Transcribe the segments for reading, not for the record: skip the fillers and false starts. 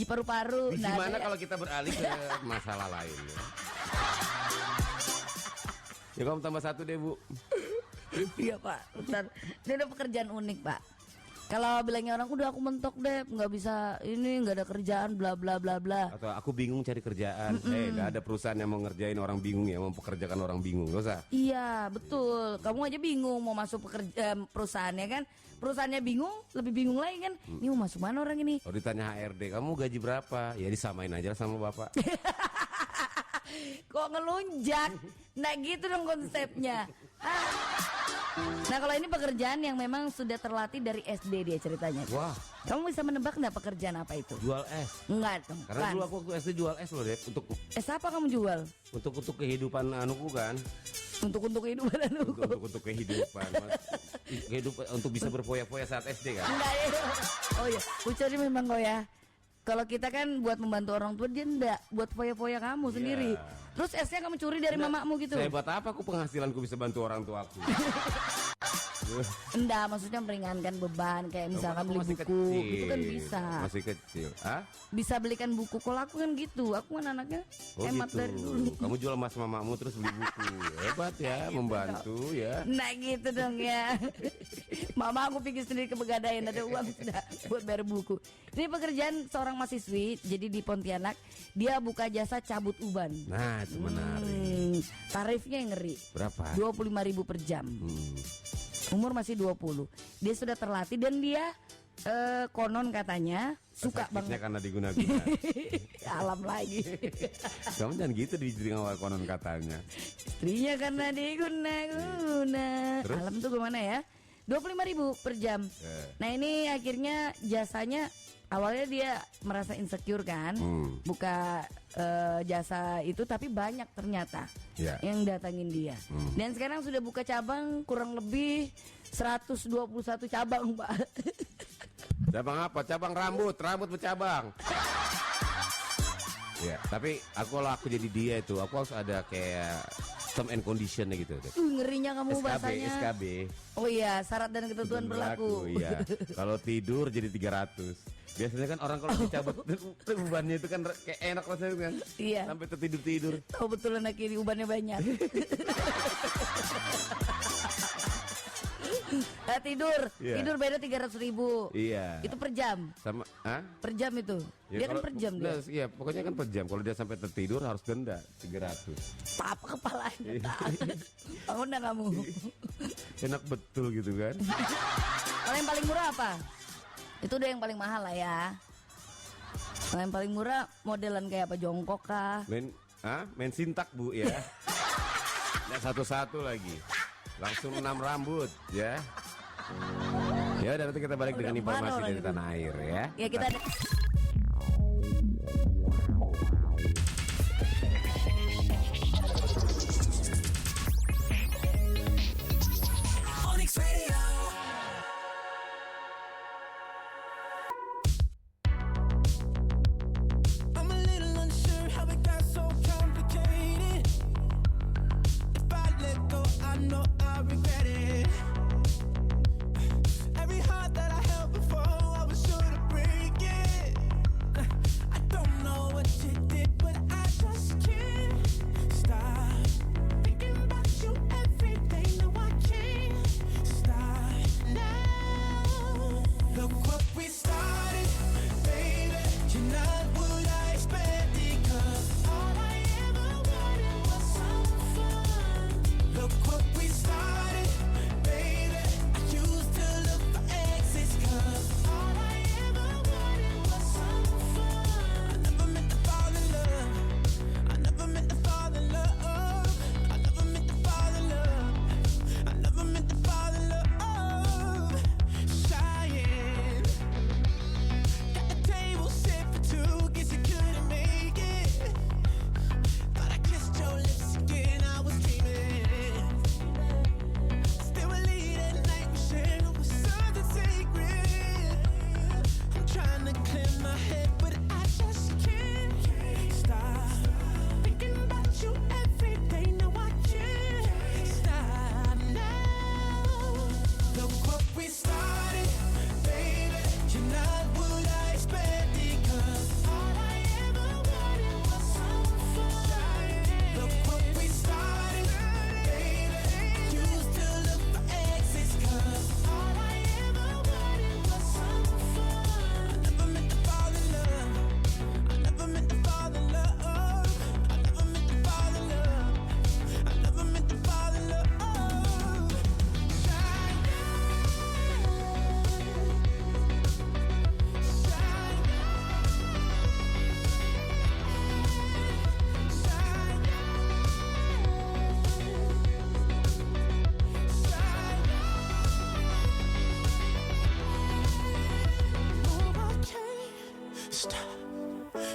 Uji paru-paru. Gimana kalau kita beralih ke masalah lain ya? Ya kamu tambah satu deh Bu. Iya Pak, bentar. Ini ada pekerjaan unik Pak. Kalau bilangnya orang udah aku mentok deh, nggak bisa ini, nggak ada kerjaan, bla bla bla bla. Atau aku bingung cari kerjaan. Nggak ada perusahaan yang mau ngerjain orang bingung ya, mau pekerjakan orang bingung, gak usah. Iya betul, kamu aja bingung mau masuk perusahaannya kan, perusahaannya bingung, lebih bingung lagi kan. Ini mau masuk mana orang ini? Kalau ditanya HRD, kamu gaji berapa? Ya disamain aja sama bapak. Kok ngelunjak? Nah gitu dong konsepnya. Nah kalau ini pekerjaan yang memang sudah terlatih dari SD dia ceritanya. Wah. Kamu bisa menebak nggak pekerjaan apa itu? Jual es. Enggak dong. Karena dulu aku waktu SD jual es loh Dep. Es apa kamu jual? Untuk kehidupan anuku kan. Untuk kehidupan anuku. Untuk kehidupan. Untuk bisa berfoya-foya saat SD kan. Enggak ya. Oh iya, ucapnya memang kok ya. Kalau kita kan buat membantu orang tua, dia enggak buat foya-foya kamu sendiri. Terus esnya kamu curi dari mamamu gitu. Hebat apa aku penghasilanku bisa bantu orang tuaku. Enggak, maksudnya meringankan beban kayak misalkan beli buku kecil. gitu kan bisa. Masih kecil. Hah? Bisa belikan buku. Kalau aku kan gitu, aku kan anaknya hemat gitu. dari dulu. Kamu jual emas mamamu terus beli buku. Hebat ya, membantu ya. Nah gitu dong ya. Mama aku pikir sendiri ke Pegadaian, ada uang sudah buat bayar buku. Ini pekerjaan seorang mahasiswi, jadi di Pontianak dia buka jasa cabut uban. Nah itu menarik. Tarifnya yang ngeri. Berapa? 25.000 per jam. Umur masih 20. Dia sudah terlatih dan dia konon katanya suka banget karena diguna-guna. Alam lagi. Kamu jangan gitu di awal konon katanya. Istrinya karena diguna-guna. Alam tuh gimana ya? 25.000 per jam. Nah ini akhirnya jasanya awalnya dia merasa insecure kan, buka jasa itu, tapi banyak ternyata yang datangin dia. Dan sekarang sudah buka cabang kurang lebih 121 cabang Pak. Cabang apa? Cabang rambut bercabang. Ya, tapi kalau aku jadi dia itu, aku harus ada kayak term and conditionnya gitu. Ngerinya kamu bahasanya. SKB. Oh iya, syarat dan ketentuan berlaku. Iya. Kalau tidur jadi 300. Biasanya kan orang kalau dicabut ubannya itu kan kayak enak rasanya kan. Iya. Sampai tertidur. Tahu betul anak ini ubannya banyak. Tidur beda 300.000. Iya. Itu per jam. Sama, per jam itu. Ya, dia kan per jam dia. Iya, pokoknya kan per jam. Kalau dia sampai tertidur harus denda 300. Tap kepalanya. Bangun dah kamu. Enak betul gitu kan. Kalau yang paling murah apa? Itu udah yang paling mahal lah ya. Kalau yang paling murah modelan kayak apa, jongkok kah? Main sintak Bu ya. Nah, satu-satu lagi. Langsung 6 rambut ya. Ya udah, nanti kita balik dengan informasi dari tanah air ya. Ya kita ada.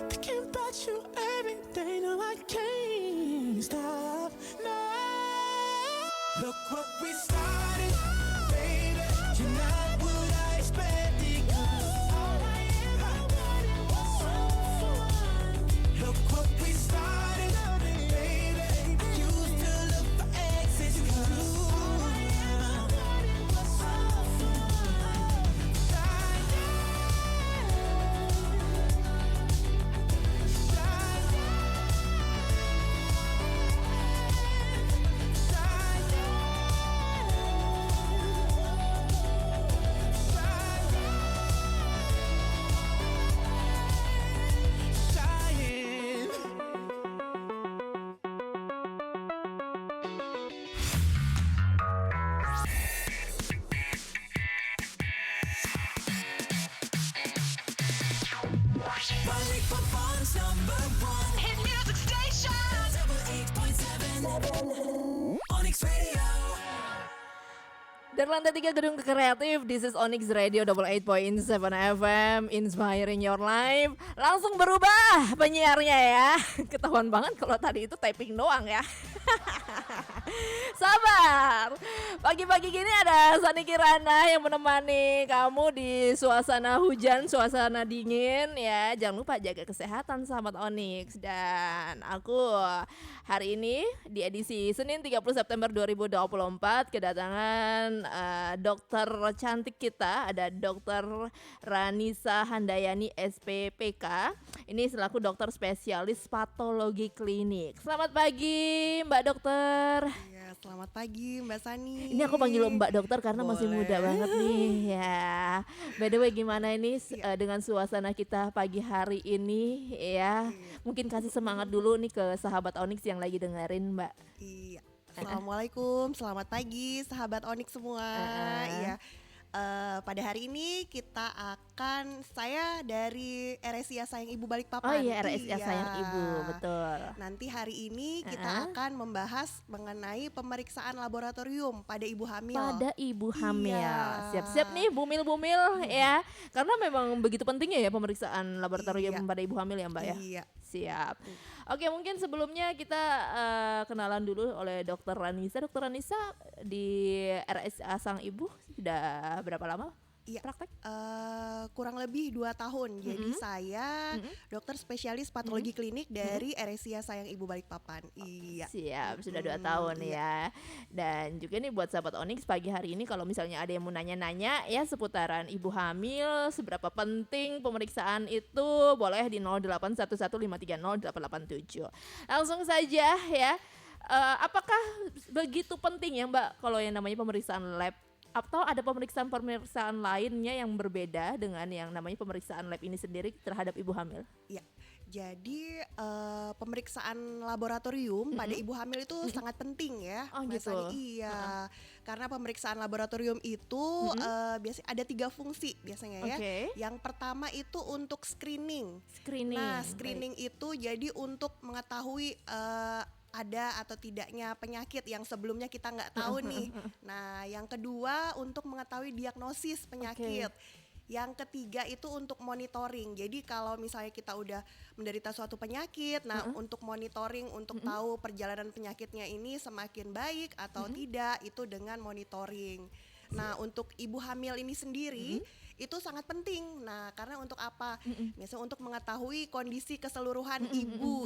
thinking about you every day. No, I can't stop. No. Look what we started, baby. You're not what I expected. 'Cause all I ever wanted was some fun. Look what we started, baby. Used to look for exits. 'Cause all I ever wanted was some fun. Hit music station. 88.7 Onyx Radio. Dari lantai 3 gedung kreatif, this is Onyx Radio 88.7 FM, inspiring your life. Langsung berubah penyiarnya ya. Ketahuan banget kalau tadi itu typing doang ya. Sabar. Pagi-pagi gini ada Sani Kirana yang menemani kamu di suasana hujan, suasana dingin ya. Jangan lupa jaga kesehatan sahabat Onyx. Dan aku hari ini di edisi Senin 30 September 2024 kedatangan dokter cantik kita, ada Dokter Ranisa Handayani SPPK. Ini selaku dokter spesialis patologi klinik. Selamat pagi Mbak Dokter. Ya, selamat pagi Mbak Sani. Ini aku panggil Mbak Dokter karena masih Boleh. muda banget nih ya. By the way gimana ini dengan suasana kita pagi hari ini ya. Mungkin kasih semangat dulu nih ke sahabat Onyx yang lagi dengerin Mbak. Iya. Assalamualaikum, selamat pagi sahabat Onyx semua. Iya. Pada hari ini saya dari RSIA Sayang Ibu Balikpapan. Oh iya RSIA Iya. Sayang Ibu, betul. Nanti hari ini kita akan membahas mengenai pemeriksaan laboratorium pada ibu hamil. Pada ibu hamil. Iya. Siap-siap nih bumil-bumil ya. Karena memang begitu pentingnya ya pemeriksaan laboratorium Iya. pada ibu hamil ya Mbak ya. Iya. Siap. Oke, mungkin sebelumnya kita kenalan dulu oleh Dokter Ranisa. Dokter Ranisa di RSA Sang Ibu sudah berapa lama Iya. praktek? Kurang lebih 2 tahun. Jadi saya dokter spesialis patologi klinik dari RSIA Sayang Ibu Balikpapan. Iya. Siap, sudah 2 tahun ya. Dan juga nih buat sahabat Onyx pagi hari ini kalau misalnya ada yang mau nanya-nanya ya seputaran ibu hamil, seberapa penting pemeriksaan itu, boleh di 0811530887. Langsung saja ya. Apakah begitu penting ya Mbak kalau yang namanya pemeriksaan lab? Atau ada pemeriksaan lainnya yang berbeda dengan yang namanya pemeriksaan lab ini sendiri terhadap ibu hamil? Iya. Jadi pemeriksaan laboratorium pada ibu hamil itu sangat penting ya. Oh, Mbak gitu. Sani. Iya. Karena pemeriksaan laboratorium itu biasanya ada 3 fungsi biasanya ya. Oke. Yang pertama itu untuk screening. Screening. Nah, screening itu jadi untuk mengetahui ada atau tidaknya penyakit yang sebelumnya kita nggak tahu nih. Nah, yang kedua untuk mengetahui diagnosis penyakit. Yang ketiga itu untuk monitoring. Jadi kalau misalnya kita udah menderita suatu penyakit, nah untuk monitoring, untuk tahu perjalanan penyakitnya ini semakin baik atau tidak, itu dengan monitoring. Nah, untuk ibu hamil ini sendiri itu sangat penting. Nah, karena untuk apa? Misalnya untuk mengetahui kondisi keseluruhan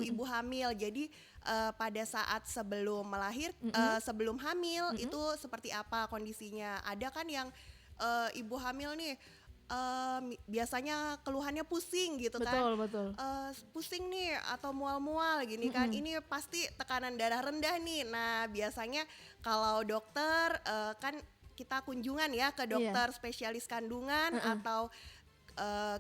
ibu hamil. Jadi pada saat sebelum sebelum hamil itu seperti apa kondisinya? Ada kan yang ibu hamil nih biasanya keluhannya pusing gitu kan. Betul. Pusing nih atau mual-mual gini kan. Ini pasti tekanan darah rendah nih. Nah, biasanya kalau dokter kan kita kunjungan ya ke dokter spesialis kandungan atau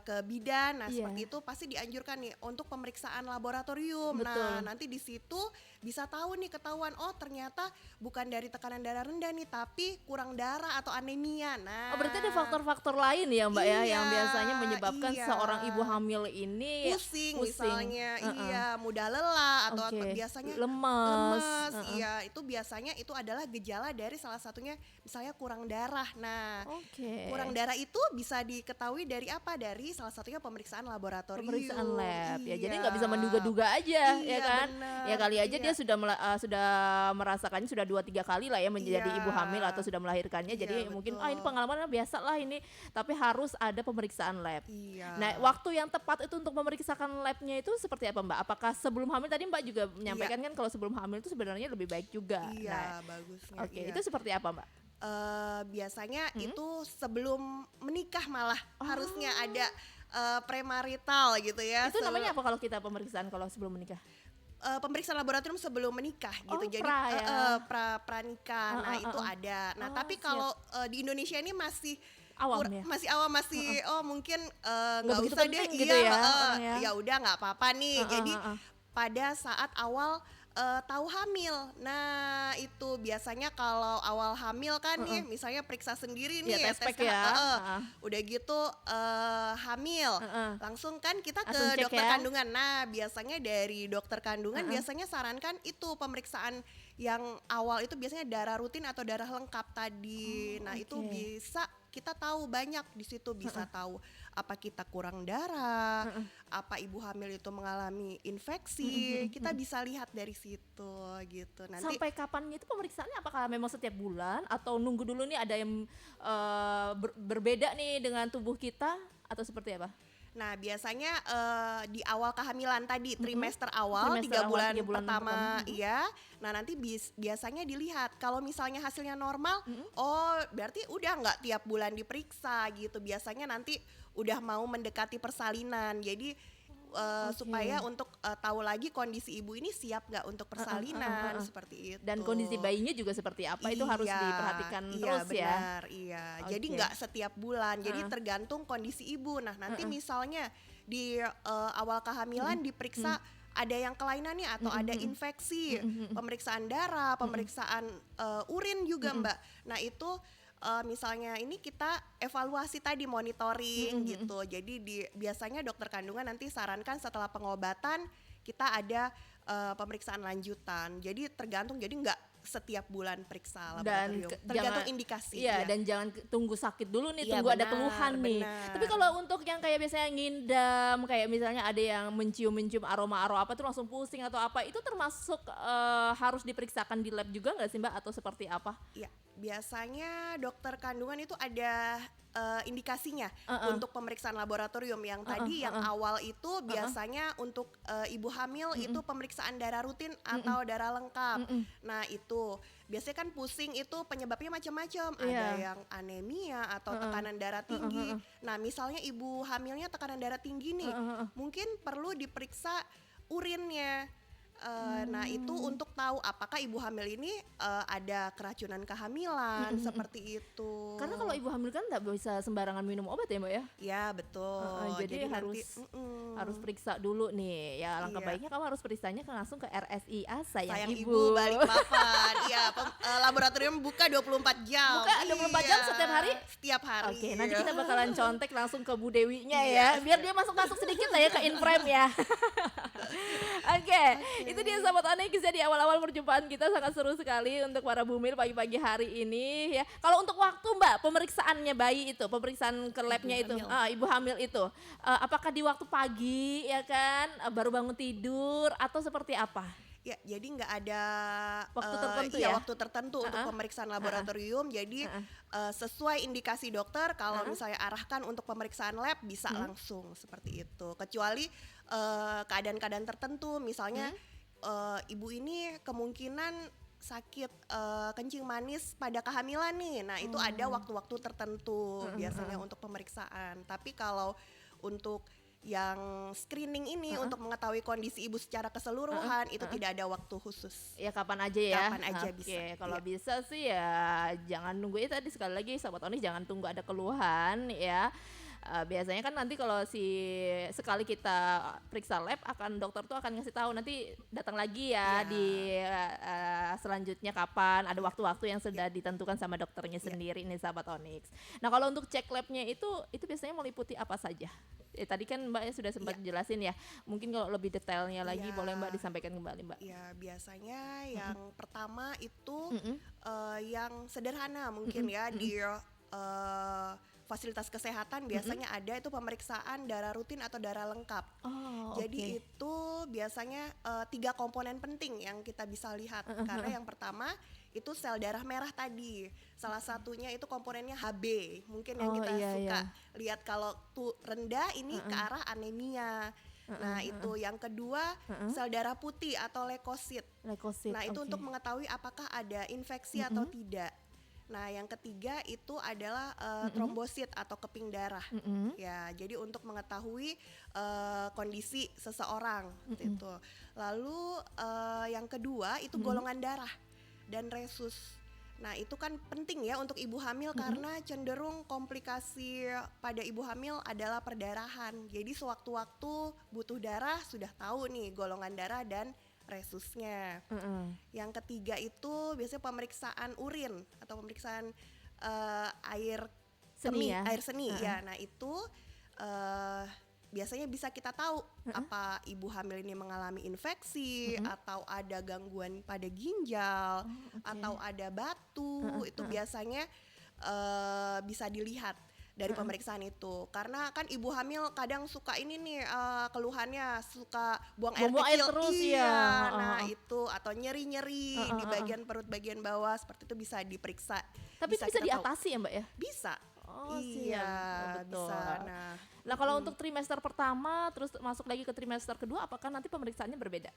ke bidan. Nah, seperti itu pasti dianjurkan nih untuk pemeriksaan laboratorium. Betul. Nah, nanti di situ bisa tahu nih, ketahuan oh ternyata bukan dari tekanan darah rendah nih, tapi kurang darah atau anemia. Nah, Oh, berarti ada faktor-faktor lain ya Mbak ya yang Iya, biasanya menyebabkan iya. seorang ibu hamil ini pusing misalnya, iya, mudah lelah atau Oke. biasanya Lemes. iya, itu biasanya itu adalah gejala dari salah satunya misalnya kurang darah. Nah, Oke. kurang darah itu bisa diketahui dari apa? Dari salah satunya pemeriksaan laboratorium. Pemeriksaan lab ya, jadi Iya. nggak bisa menduga-duga aja ya Iya, kan? bener. Ya kali aja Iya. dia sudah merasakannya sudah 2-3 kali lah ya menjadi Iya. ibu hamil atau sudah melahirkannya. Jadi Iya, mungkin betul. ini pengalaman biasa lah ini, tapi harus ada pemeriksaan lab. Iya. Nah, waktu yang tepat itu untuk memeriksakan labnya itu seperti apa Mbak? Apakah sebelum hamil tadi Mbak juga menyampaikan kan kalau sebelum hamil itu sebenarnya lebih baik juga. Iya, Nah, bagusnya. oke, iya. itu seperti apa Mbak? Biasanya itu sebelum menikah malah harusnya ada premarital gitu ya. Itu namanya apa kalau kita pemeriksaan kalau sebelum menikah? Pemeriksaan laboratorium sebelum menikah gitu. Oh, Jadi pra ya. pranikah. Nah, itu ada. Nah, Oh, tapi siap. kalau di Indonesia ini masih Awam ya? masih awam, masih oh mungkin Nggak nggak begitu usah deh, penting gitu ya, orang ya. ya udah nggak apa-apa nih. Jadi pada saat awal tahu hamil, nah itu biasanya kalau awal hamil kan nih, misalnya periksa sendiri nih, Iya, tes pack tes ya. udah gitu hamil, langsung kan kita ke Langsung cek dokter ya. kandungan. Nah biasanya dari dokter kandungan biasanya sarankan itu pemeriksaan yang awal itu biasanya darah rutin atau darah lengkap tadi. Nah itu oke. bisa kita tahu banyak di situ, bisa tahu apa kita kurang darah, apa ibu hamil itu mengalami infeksi, kita bisa lihat dari situ gitu. Nanti Sampai kapannya itu pemeriksaannya, apakah memang setiap bulan atau nunggu dulu nih ada yang berbeda nih dengan tubuh kita atau seperti apa? nah biasanya di awal kehamilan tadi trimester awal Trimester 3 awal, bulan, 3 bulan pertama, iya. Nah nanti biasanya dilihat kalau misalnya hasilnya normal, oh berarti udah nggak tiap bulan diperiksa gitu. Biasanya nanti udah mau mendekati persalinan. Jadi supaya untuk tahu lagi kondisi ibu ini siap nggak untuk persalinan seperti itu. Dan kondisi bayinya juga seperti apa itu harus Iya, diperhatikan iya, terus ya. benar, iya. Jadi Oke. nggak setiap bulan. Jadi tergantung kondisi ibu. Nah nanti misalnya di awal kehamilan diperiksa ada yang kelainannya atau ada infeksi, pemeriksaan darah, pemeriksaan urin juga Mbak. Nah itu misalnya ini kita evaluasi tadi, monitoring gitu. Jadi biasanya dokter kandungan nanti sarankan setelah pengobatan kita ada pemeriksaan lanjutan. Jadi tergantung, jadi nggak setiap bulan periksa laboratorium. Tergantung indikasi. Iya, dan jangan tunggu sakit dulu nih, Iya, tunggu ada benar, keluhan nih. benar. Tapi kalau untuk yang kayak biasanya ngindam, kayak misalnya ada yang mencium-mencium aroma apa tuh langsung pusing atau apa, itu termasuk harus diperiksakan di lab juga nggak sih Mbak atau seperti apa? Ya, biasanya dokter kandungan itu ada indikasinya untuk pemeriksaan laboratorium yang tadi yang awal itu biasanya untuk ibu hamil itu pemeriksaan darah rutin atau darah lengkap. Nah itu biasanya kan pusing itu penyebabnya macam-macam. Ada Iya. yang anemia atau tekanan darah tinggi. Nah misalnya ibu hamilnya tekanan darah tinggi nih, mungkin perlu diperiksa urinnya. Nah itu untuk tahu apakah ibu hamil ini ada keracunan kehamilan seperti itu. Karena kalau ibu hamil kan nggak bisa sembarangan minum obat ya Mbak ya? Ya betul. Jadi harus harus periksa dulu nih. Ya langkah Iya. baiknya kamu harus periksanya langsung ke RSIA sayang ibu. ibu Balikpapan. Iya, laboratorium buka 24 jam. Buka 24 jam Iya, setiap hari? Setiap hari. Oke, nanti kita bakalan contek langsung ke Bu Dewinya Iya. ya, biar dia masuk-masuk sedikit lah ya ke inframe ya. Oke, itu dia sahabat Onyx ya, di awal-awal perjumpaan kita sangat seru sekali untuk para bumil pagi-pagi hari ini ya. Kalau untuk waktu Mbak, pemeriksaannya bayi itu, pemeriksaan ke labnya itu, ibu hamil itu, apakah di waktu pagi ya kan, baru bangun tidur atau seperti apa? Ya, jadi nggak ada Waktu tertentu iya, ya? waktu tertentu untuk pemeriksaan laboratorium. Jadi sesuai indikasi dokter, kalau misalnya arahkan untuk pemeriksaan lab bisa langsung seperti itu. Kecuali keadaan-keadaan tertentu, misalnya ibu ini kemungkinan sakit kencing manis pada kehamilan nih. Nah itu ada waktu-waktu tertentu biasanya untuk pemeriksaan. Tapi kalau untuk yang screening ini untuk mengetahui kondisi ibu secara keseluruhan itu tidak ada waktu khusus. Ya kapan aja ya. Kapan aja Oke, bisa. kalau Iya. bisa sih ya jangan nunggu, tadi sekali lagi sahabat Onyx jangan tunggu ada keluhan ya. biasanya kan nanti kalau sekali kita periksa lab dokter tuh akan ngasih tahu nanti datang lagi ya di selanjutnya kapan, ada waktu-waktu yang sudah ditentukan sama dokternya sendiri nih sahabat Onyx. Nah kalau untuk cek labnya itu biasanya meliputi apa saja? Tadi kan Mbak sudah sempat jelasin ya, mungkin kalau lebih detailnya lagi boleh Mbak disampaikan kembali Mbak. Ya biasanya yang pertama itu yang sederhana mungkin ya di fasilitas kesehatan biasanya ada itu pemeriksaan darah rutin atau darah lengkap. Jadi itu biasanya 3 komponen penting yang kita bisa lihat karena yang pertama itu sel darah merah tadi. Salah satunya itu komponennya HB. Mungkin yang kita suka lihat kalau tuh rendah ini ke arah anemia. Nah itu yang kedua sel darah putih atau leukosit. Nah itu untuk mengetahui apakah ada infeksi atau tidak. Nah yang ketiga itu adalah trombosit atau keping darah. Ya jadi untuk mengetahui kondisi seseorang gitu. Lalu yang kedua itu golongan darah dan resus. Nah itu kan penting ya untuk ibu hamil karena cenderung komplikasi pada ibu hamil adalah perdarahan. Jadi sewaktu-waktu butuh darah sudah tahu nih golongan darah dan resusnya. Yang ketiga itu biasanya pemeriksaan urin atau pemeriksaan air seni ya. Nah itu biasanya bisa kita tahu apa ibu hamil ini mengalami infeksi atau ada gangguan pada ginjal atau ada batu. Itu biasanya bisa dilihat dari pemeriksaan itu, karena kan ibu hamil kadang suka ini nih keluhannya suka buang air kecil terus nah itu atau nyeri-nyeri di bagian perut bagian bawah seperti itu bisa diperiksa. Tapi bisa diatasi ya Mbak ya? Bisa. Iya betul. Bisa. Nah kalau untuk trimester pertama terus masuk lagi ke trimester kedua, apakah nanti pemeriksaannya berbeda?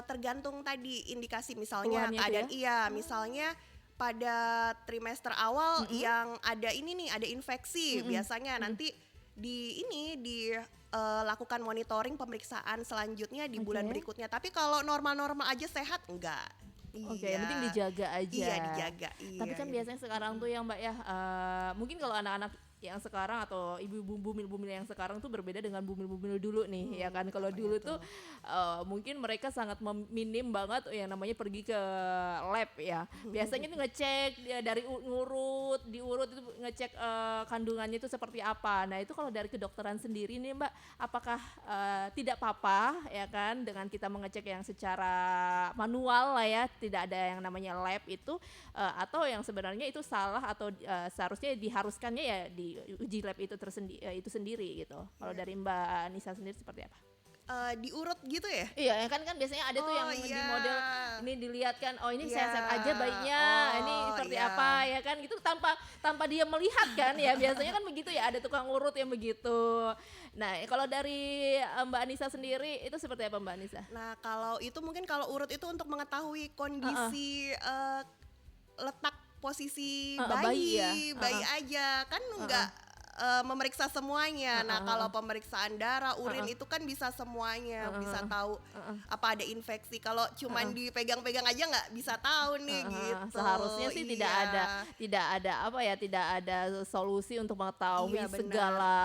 Tergantung tadi indikasi misalnya Keluhannya keadaan misalnya pada trimester awal yang ada ini nih ada infeksi biasanya nanti lakukan monitoring pemeriksaan selanjutnya di bulan berikutnya. Tapi kalau normal-normal aja sehat enggak. Yang penting dijaga aja. Iya dijaga. Tapi kan biasanya sekarang tuh yang Mbak ya, mungkin kalau anak-anak yang sekarang atau ibu-ibu bumil-bumil yang sekarang tuh berbeda dengan bumil-bumil dulu nih ya kan. Kalau dulu tuh mungkin mereka sangat minim banget yang namanya pergi ke lab ya. Biasanya tuh ngecek dari diurut itu ngecek kandungannya itu seperti apa. Nah itu kalau dari kedokteran sendiri nih Mbak, apakah tidak apa-apa ya kan dengan kita mengecek yang secara manual lah ya, tidak ada yang namanya lab itu, atau yang sebenarnya itu salah atau seharusnya diharuskannya ya di uji lab itu sendiri gitu. Kalau dari Mbak Nisa sendiri seperti apa? Diurut gitu ya? Iya kan biasanya ada tuh yang di model ini dilihat kan, ini sehat aja bayinya, ini seperti apa ya kan gitu tanpa dia melihat kan ya biasanya kan begitu ya, ada tukang urut yang begitu. Nah kalau dari Mbak Nisa sendiri itu seperti apa Mbak Nisa? Nah kalau itu mungkin kalau urut itu untuk mengetahui kondisi letak posisi bayi aja kan enggak memeriksa semuanya. Nah kalau pemeriksaan darah, urin itu kan bisa semuanya, bisa tahu apa ada infeksi. Kalau cuman dipegang-pegang aja nggak bisa tahu nih gitu. Seharusnya sih tidak ada solusi untuk mengetahui segala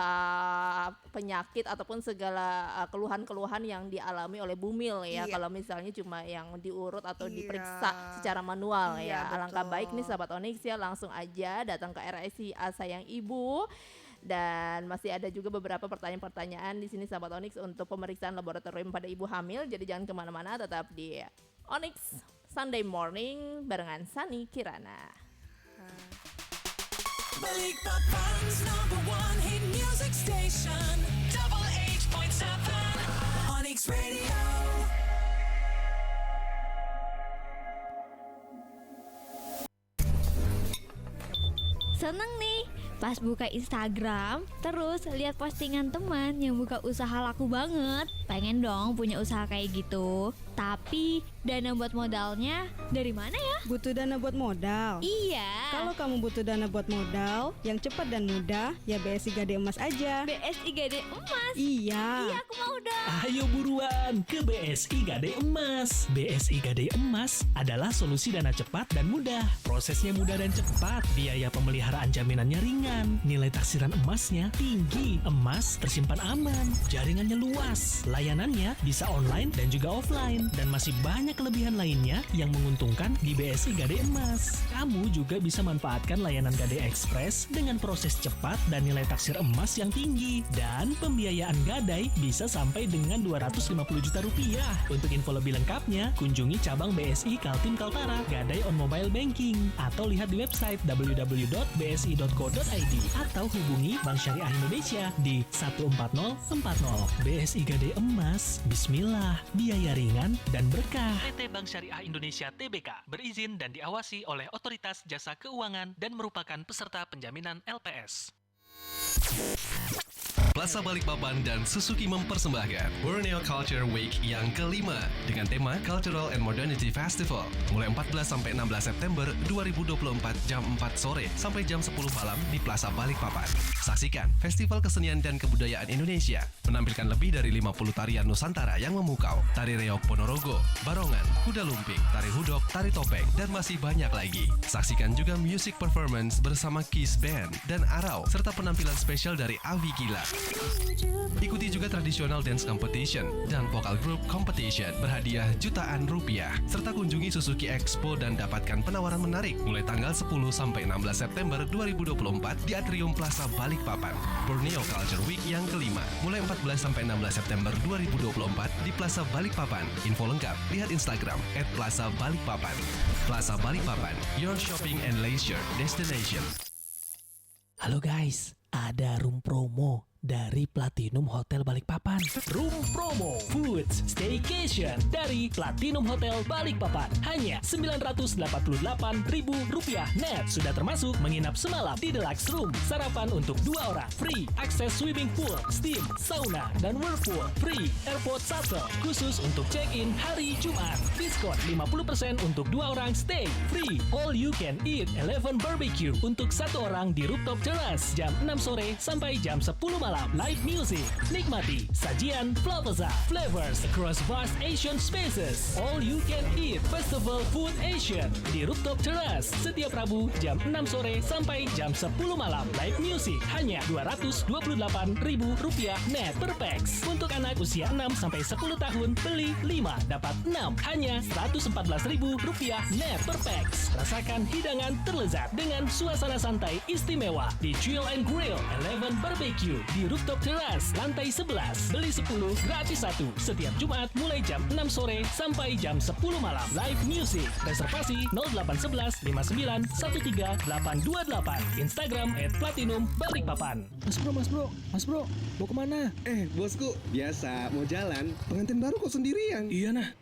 penyakit ataupun segala keluhan-keluhan yang dialami oleh bumil ya. Kalau misalnya cuma yang diurut atau diperiksa secara manual ya. Alangkah baik nih sahabat Onyx ya, langsung aja datang ke RSCA Sayang Ibu. Dan masih ada juga beberapa pertanyaan-pertanyaan di sini sahabat Onyx untuk pemeriksaan laboratorium pada ibu hamil. Jadi jangan kemana-mana, tetap di Onyx Sunday Morning barengan Sani Kirana. Balikpapan's #1 hit music station, Double H.7 Onyx Radio. Seneng nih pas buka Instagram, terus lihat postingan teman yang buka usaha laku banget. Pengen dong punya usaha kayak gitu. Tapi Dana buat modalnya dari mana ya? Butuh dana buat modal? Iya. Kalau kamu butuh dana buat modal yang cepat dan mudah, ya BSI Gade Emas aja. BSI Gade Emas. Iya. Iya, aku mau dong. Ayo buruan ke BSI Gade Emas. BSI Gade Emas adalah solusi dana cepat dan mudah. Prosesnya mudah dan cepat. Biaya pemeliharaan jaminannya ringan. Nilai taksiran emasnya tinggi. Emas tersimpan aman. Jaringannya luas. Layanannya bisa online dan juga offline. Dan masih banyak kelebihan lainnya yang menguntungkan di BSI Gade Emas. Kamu juga bisa manfaatkan layanan Gade Express dengan proses cepat dan nilai taksir emas yang tinggi. Dan pembiayaan gadai bisa sampai dengan 250 juta rupiah. Untuk info lebih lengkapnya, kunjungi cabang BSI Kaltim Kaltara, gadai on mobile banking, atau lihat di website www.bsi.co.id atau hubungi Bank Syariah Indonesia di 14040. BSI Gade Emas, bismillah, biaya ringan dan berkah. PT Bank Syariah Indonesia Tbk berizin dan diawasi oleh Otoritas Jasa Keuangan dan merupakan peserta penjaminan LPS. Plaza Balikpapan dan Suzuki mempersembahkan Borneo Culture Week yang kelima dengan tema Cultural and Modernity Festival mulai 14 sampai 16 September 2024 jam 4 sore sampai jam 10 malam di Plaza Balikpapan. Saksikan Festival Kesenian dan Kebudayaan Indonesia menampilkan lebih dari 50 tarian Nusantara yang memukau, tari reog Ponorogo, barongan, kuda lumping, tari hudok, tari topeng, dan masih banyak lagi. Saksikan juga music performance bersama Kiss Band dan Arau serta penampilan spesial dari Avi Gila. Ikuti juga traditional dance competition dan vocal group competition berhadiah jutaan rupiah. Serta kunjungi Suzuki Expo dan dapatkan penawaran menarik mulai tanggal 10 sampai 16 September 2024 di Atrium Plaza Balikpapan. Borneo Culture Week yang kelima mulai 14 sampai 16 September 2024 di Plaza Balikpapan. Info lengkap lihat Instagram @plazabalikpapan. Plaza Balikpapan, your shopping and leisure destination. Halo guys, ada room promo dari Platinum Hotel Balikpapan. Room promo Foods Staycation dari Platinum Hotel Balikpapan hanya Rp988.000 net. Sudah termasuk menginap semalam di deluxe room, sarapan untuk 2 orang, free akses swimming pool, steam, sauna, dan whirlpool, free airport shuttle khusus untuk check-in hari Jumat, diskon 50% untuk 2 orang stay, free all you can eat 11 barbecue untuk 1 orang di rooftop terrace jam 6 sore sampai jam 10 malam. Live music, nikmati sajian Plaza Flavors across vast Asian spaces. All you can eat Festival Food Asian di rooftop terrace setiap Rabu jam 6 sore sampai jam 10 malam. Live music hanya Rp228.000 net per pax. Untuk anak usia 6 sampai 10 tahun beli 5 dapat 6 hanya Rp114.000 net per pax. Rasakan hidangan terlezat dengan suasana santai istimewa di Chill and Grill 11 Barbecue di rooftop terrace lantai 11. Beli 10 gratis 1 setiap Jumat mulai jam 6 sore sampai jam 10 malam. Live music. Reservasi 0811 59 13828. Instagram @platinum Balikpapan. Mas bro, mau kemana? Bosku, biasa mau jalan. Pengantin baru kok sendirian? Iya nah.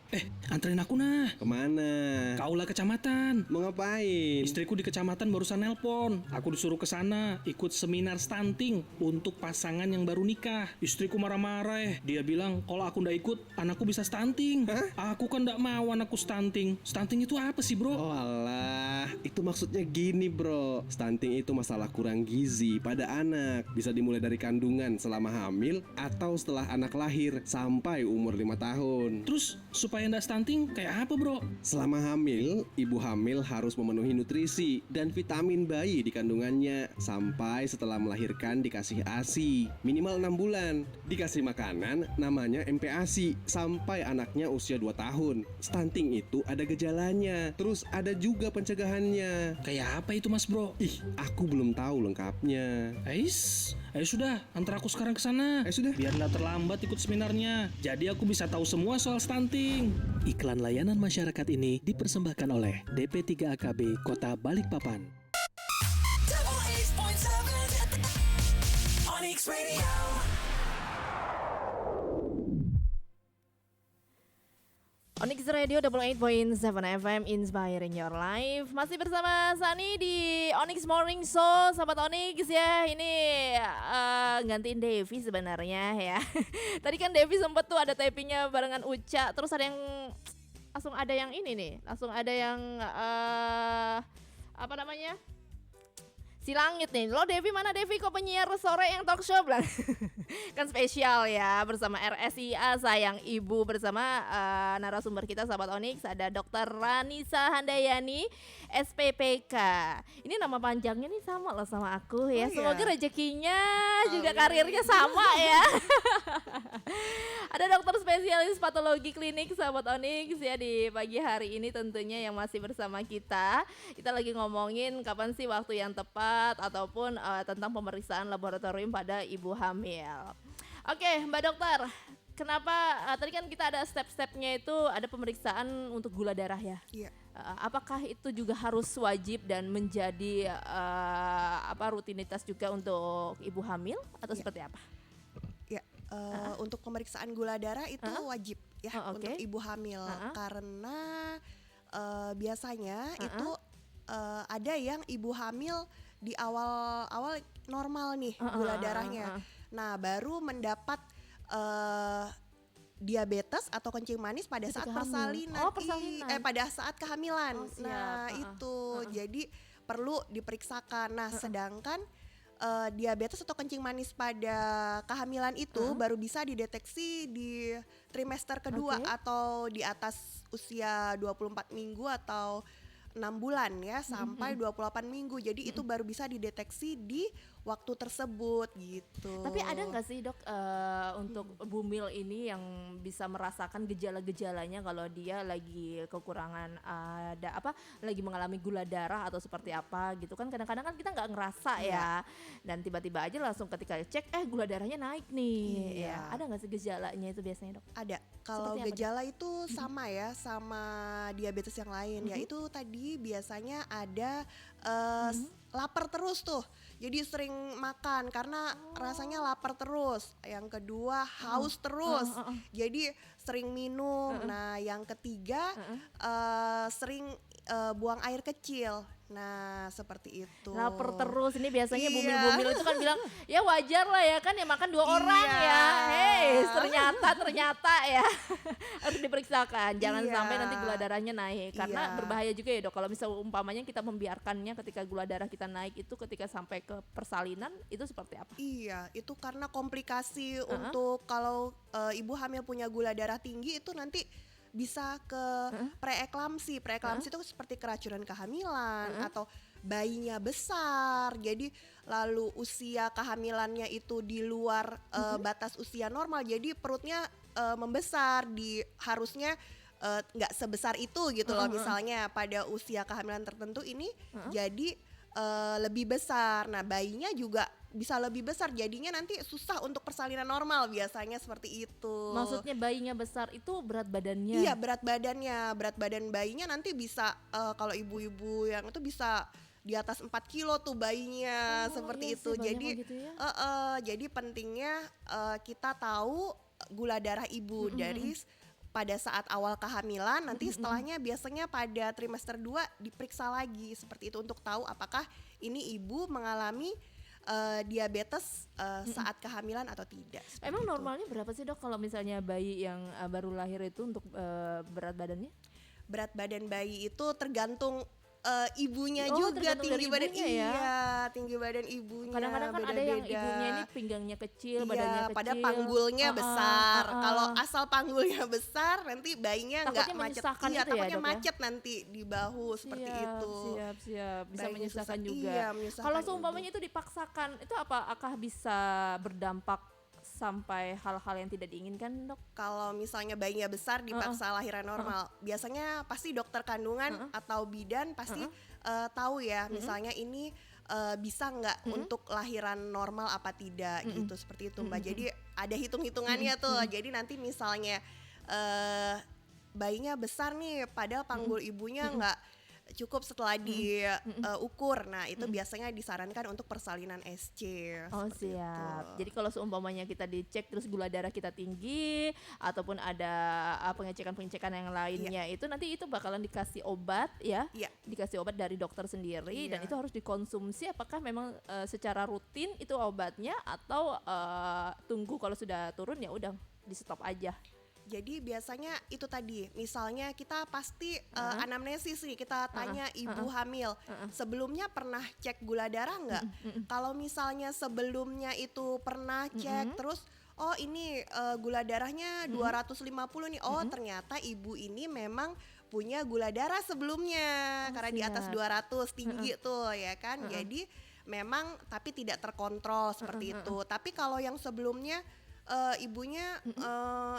Anterin aku nah. Kemana? Kaulah kecamatan. Mau ngapain? Istriku di kecamatan barusan nelpon. Aku disuruh ke sana ikut seminar stunting untuk pasangan yang baru nikah. Istriku marah-marah. Dia bilang kalau aku ndak ikut, anakku bisa stunting. Hah? Aku kan ndak mau anakku stunting. Stunting itu apa sih bro? Oh alah, itu maksudnya gini bro. Stunting itu masalah kurang gizi pada anak. Bisa dimulai dari kandungan selama hamil atau setelah anak lahir sampai umur 5 tahun. Terus supaya ndak stunting kayak apa bro? Selama hamil, ibu hamil harus memenuhi nutrisi dan vitamin bayi di kandungannya sampai setelah melahirkan dikasih ASI minimal 6 bulan. Dikasih makanan namanya MPASI sampai anaknya usia 2 tahun. Stunting itu ada gejalanya, terus ada juga pencegahannya. Kayak apa itu mas bro? Aku belum tahu lengkapnya. Ayo sudah, antar aku sekarang ke sana. Sudah. Biar nggak terlambat ikut seminarnya. Jadi aku bisa tahu semua soal stunting. Iklan layanan masyarakat ini dipersembahkan oleh DP3 AKB Kota Balikpapan. Double 8.7 Onyx Radio. Onyx Radio 88.7 FM Inspiring Your Life. Masih bersama Sani di Onyx Morning Show. Sahabat Onyx ya, ini gantiin Devi sebenarnya ya. Tadi kan Devi sempet tuh ada tappingnya barengan Uca. Terus ada yang langsung ada yang ini nih, langsung ada yang apa namanya? Si Langit nih, lo Devi mana Devi, kok penyiar sore yang talk show bilang. Kan spesial ya bersama RSIA Sayang Ibu, bersama narasumber kita sahabat Onyx, ada Dr. Ranisa Handayani SPPK. Ini nama panjangnya nih sama loh sama aku ya. Semoga rezekinya juga karirnya sama ya. Ada dokter spesialis patologi klinik sahabat Onyx ya di pagi hari ini tentunya yang masih bersama kita. Kita lagi ngomongin kapan sih waktu yang tepat ataupun tentang pemeriksaan laboratorium pada ibu hamil. Oke, Mbak Dokter, kenapa tadi kan kita ada step-stepnya itu, ada pemeriksaan untuk gula darah ya? Iya. Apakah itu juga harus wajib dan menjadi rutinitas juga untuk ibu hamil atau seperti apa? Ya, untuk pemeriksaan gula darah itu wajib ya untuk ibu hamil karena biasanya itu ada yang ibu hamil di awal normal nih gula darahnya. Nah, baru mendapat diabetes atau kencing manis pada saat persalinan. Pada saat kehamilan. Nah, itu. Jadi perlu diperiksakan. Nah, sedangkan diabetes atau kencing manis pada kehamilan itu baru bisa dideteksi di trimester kedua atau di atas usia 24 minggu atau 6 bulan ya sampai 28 minggu. Jadi itu baru bisa dideteksi di waktu tersebut gitu. Tapi ada nggak sih dok untuk bumil ini yang bisa merasakan gejala-gejalanya kalau dia lagi kekurangan lagi mengalami gula darah atau seperti apa gitu kan? Kadang-kadang kan kita nggak ngerasa ya, dan tiba-tiba aja langsung ketika cek gula darahnya naik nih. Ya, ada nggak sih gejalanya itu biasanya dok? Ada. Kalau gejala itu sama ya sama diabetes yang lain, yaitu tadi biasanya ada lapar terus tuh. Jadi sering makan karena rasanya lapar terus. Yang kedua haus terus. Jadi sering minum. Nah, yang ketiga sering buang air kecil. Nah, seperti itu. Lapar terus ini biasanya bumil-bumil itu kan bilang ya wajar lah ya kan, ya makan 2 orang ya. Ternyata ya harus diperiksakan. Jangan sampai nanti gula darahnya naik karena berbahaya juga ya dok. Kalau misal umpamanya kita membiarkannya ketika gula darah kita naik itu ketika sampai ke persalinan itu seperti apa? Iya, itu karena komplikasi untuk kalau ibu hamil punya gula darah tinggi itu nanti bisa ke preeklamsi. Preeklamsi itu seperti keracunan kehamilan atau bayinya besar. Jadi lalu usia kehamilannya itu di luar batas usia normal. Jadi perutnya membesar harusnya nggak sebesar itu gitu loh. Misalnya pada usia kehamilan tertentu ini jadi lebih besar. Nah, bayinya juga bisa lebih besar, jadinya nanti susah untuk persalinan normal biasanya seperti itu. Maksudnya bayinya besar itu berat badannya? Iya, berat badan bayinya nanti bisa kalau ibu-ibu yang itu bisa di atas 4 kilo tuh bayinya seperti itu. Jadi gitu ya? Jadi pentingnya kita tahu gula darah ibu dari pada saat awal kehamilan, nanti setelahnya biasanya pada trimester 2 diperiksa lagi seperti itu untuk tahu apakah ini ibu mengalami diabetes saat kehamilan atau tidak. Emang normalnya berapa sih dok kalau misalnya bayi yang baru lahir itu untuk berat badannya? Berat badan bayi itu tergantung ibunya juga, tinggi badan tinggi badan ibunya. Kadang-kadang kan ada yang ibunya ini pinggangnya kecil, badannya kecil. Pada panggulnya besar. Kalau asal panggulnya besar nanti bayinya nggak macet. Iya, takutnya macet nanti di bahu seperti itu. Siap. Bisa menyusahkan juga. Iya, kalau seumpamanya itu dipaksakan, itu apakah bisa berdampak sampai hal-hal yang tidak diinginkan dok? Kalau misalnya bayinya besar dipaksa lahiran normal, biasanya pasti dokter kandungan atau bidan pasti tahu ya, misalnya ini bisa nggak untuk lahiran normal apa tidak gitu, seperti itu Mbak. Jadi ada hitung-hitungannya tuh. Jadi nanti misalnya bayinya besar nih, padahal panggul ibunya nggak cukup setelah diukur. Nah, itu biasanya disarankan untuk persalinan SC. Oh, siap. Jadi kalau seumpamanya kita dicek terus gula darah kita tinggi ataupun ada pengecekan-pengecekan yang lainnya, itu nanti itu bakalan dikasih obat ya. Dikasih obat dari dokter sendiri dan itu harus dikonsumsi. Apakah memang secara rutin itu obatnya atau tunggu kalau sudah turun ya udah di stop aja? Jadi biasanya itu tadi, misalnya kita pasti anamnesis nih, kita tanya ibu hamil, sebelumnya pernah cek gula darah nggak? Kalau misalnya sebelumnya itu pernah cek, terus oh ini gula darahnya 250 nih, oh ternyata ibu ini memang punya gula darah sebelumnya, karena di atas 200 tinggi tuh ya kan, jadi memang tapi tidak terkontrol seperti itu. Tapi kalau yang sebelumnya ibunya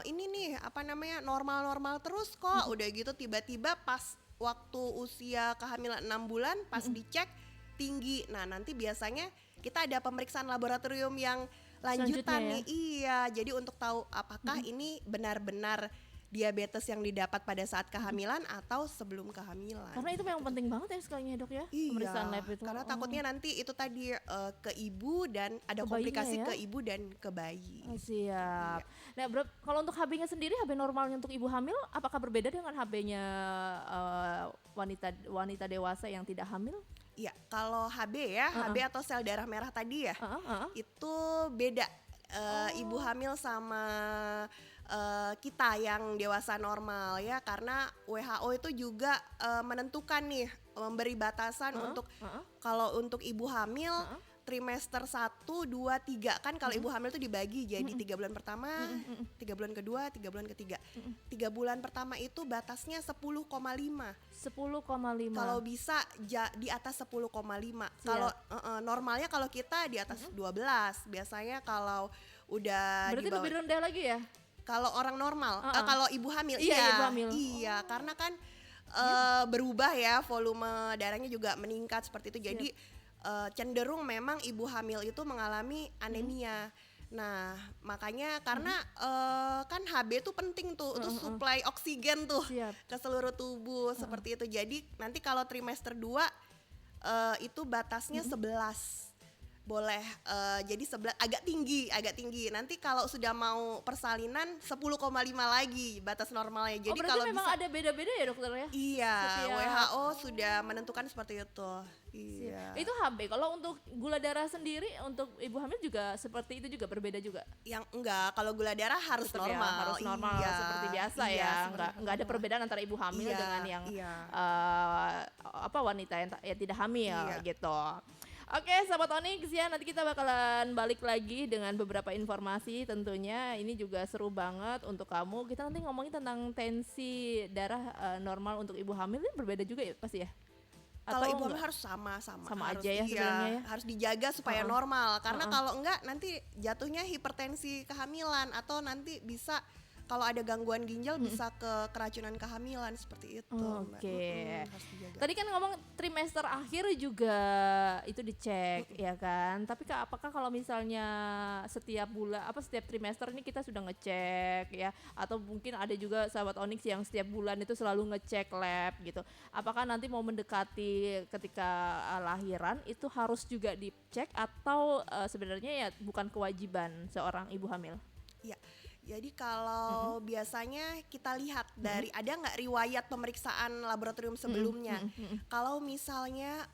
ini nih apa namanya normal-normal terus kok, udah gitu tiba-tiba pas waktu usia kehamilan 6 bulan pas dicek tinggi. Nah nanti biasanya kita ada pemeriksaan laboratorium yang lanjutan nih. Iya, jadi untuk tahu apakah ini benar-benar diabetes yang didapat pada saat kehamilan atau sebelum kehamilan. Karena itu memang penting banget ya sekalinya dok ya, pemeriksaan lab itu. Karena takutnya nanti itu tadi ke ibu dan ada komplikasi ke ibu dan ke bayi. Siap. Nah kalau untuk HB-nya sendiri, HB normalnya untuk ibu hamil apakah berbeda dengan HB-nya wanita dewasa yang tidak hamil? Iya, kalau HB ya, HB atau sel darah merah tadi ya, itu beda. Ibu hamil sama kita yang dewasa normal ya, karena WHO itu juga menentukan nih, memberi batasan untuk kalau untuk ibu hamil trimester 1, 2, 3 kan kalau ibu hamil itu dibagi jadi 3 bulan pertama, 3 bulan kedua, 3 bulan ketiga. 3 bulan pertama itu batasnya 10,5. 10,5. Kalau bisa di atas 10,5. Kalau normalnya kalau kita di atas 12. Biasanya kalau udah berarti lebih rendah lagi ya? Kalau orang normal, kalau ibu hamil, ibu hamil. Iya, karena kan berubah ya, volume darahnya juga meningkat seperti itu. Jadi cenderung memang ibu hamil itu mengalami anemia. Nah, makanya karena kan HB itu penting tuh, untuk suplai oksigen tuh ke seluruh tubuh seperti itu. Jadi nanti kalau trimester 2 itu batasnya 11. Boleh jadi 11 agak tinggi. Nanti kalau sudah mau persalinan 10,5 lagi batas normalnya. Jadi kalau memang bisa, ada beda-beda ya dokter ya? Iya, WHO sudah menentukan seperti itu. Iya. Itu HB. Kalau untuk gula darah sendiri untuk ibu hamil juga seperti itu juga berbeda juga? Yang enggak, kalau gula darah harus tetap normal. Ya, harus normal seperti biasa ya. Enggak ada perbedaan antara ibu hamil dengan yang wanita yang tidak hamil gitu. Oke, sahabat Onyx ya, nanti kita bakalan balik lagi dengan beberapa informasi tentunya. Ini juga seru banget untuk kamu. Kita nanti ngomongin tentang tensi darah normal untuk ibu hamil, ini berbeda juga ya pasti ya? Kalau ibu hamil harus sama harus, aja ya sebenarnya ya? Harus dijaga supaya normal. Karena kalau enggak nanti jatuhnya hipertensi kehamilan, atau nanti bisa kalau ada gangguan ginjal bisa ke keracunan kehamilan seperti itu. Oke. Tadi kan ngomong trimester akhir juga itu dicek ya kan. Tapi apakah kalau misalnya setiap trimester ini kita sudah ngecek ya, atau mungkin ada juga sahabat Onyx yang setiap bulan itu selalu ngecek lab gitu. Apakah nanti mau mendekati ketika lahiran itu harus juga dicek, atau sebenarnya ya bukan kewajiban seorang ibu hamil? Iya. Jadi kalau biasanya kita lihat dari ada nggak riwayat pemeriksaan laboratorium sebelumnya. Kalau misalnya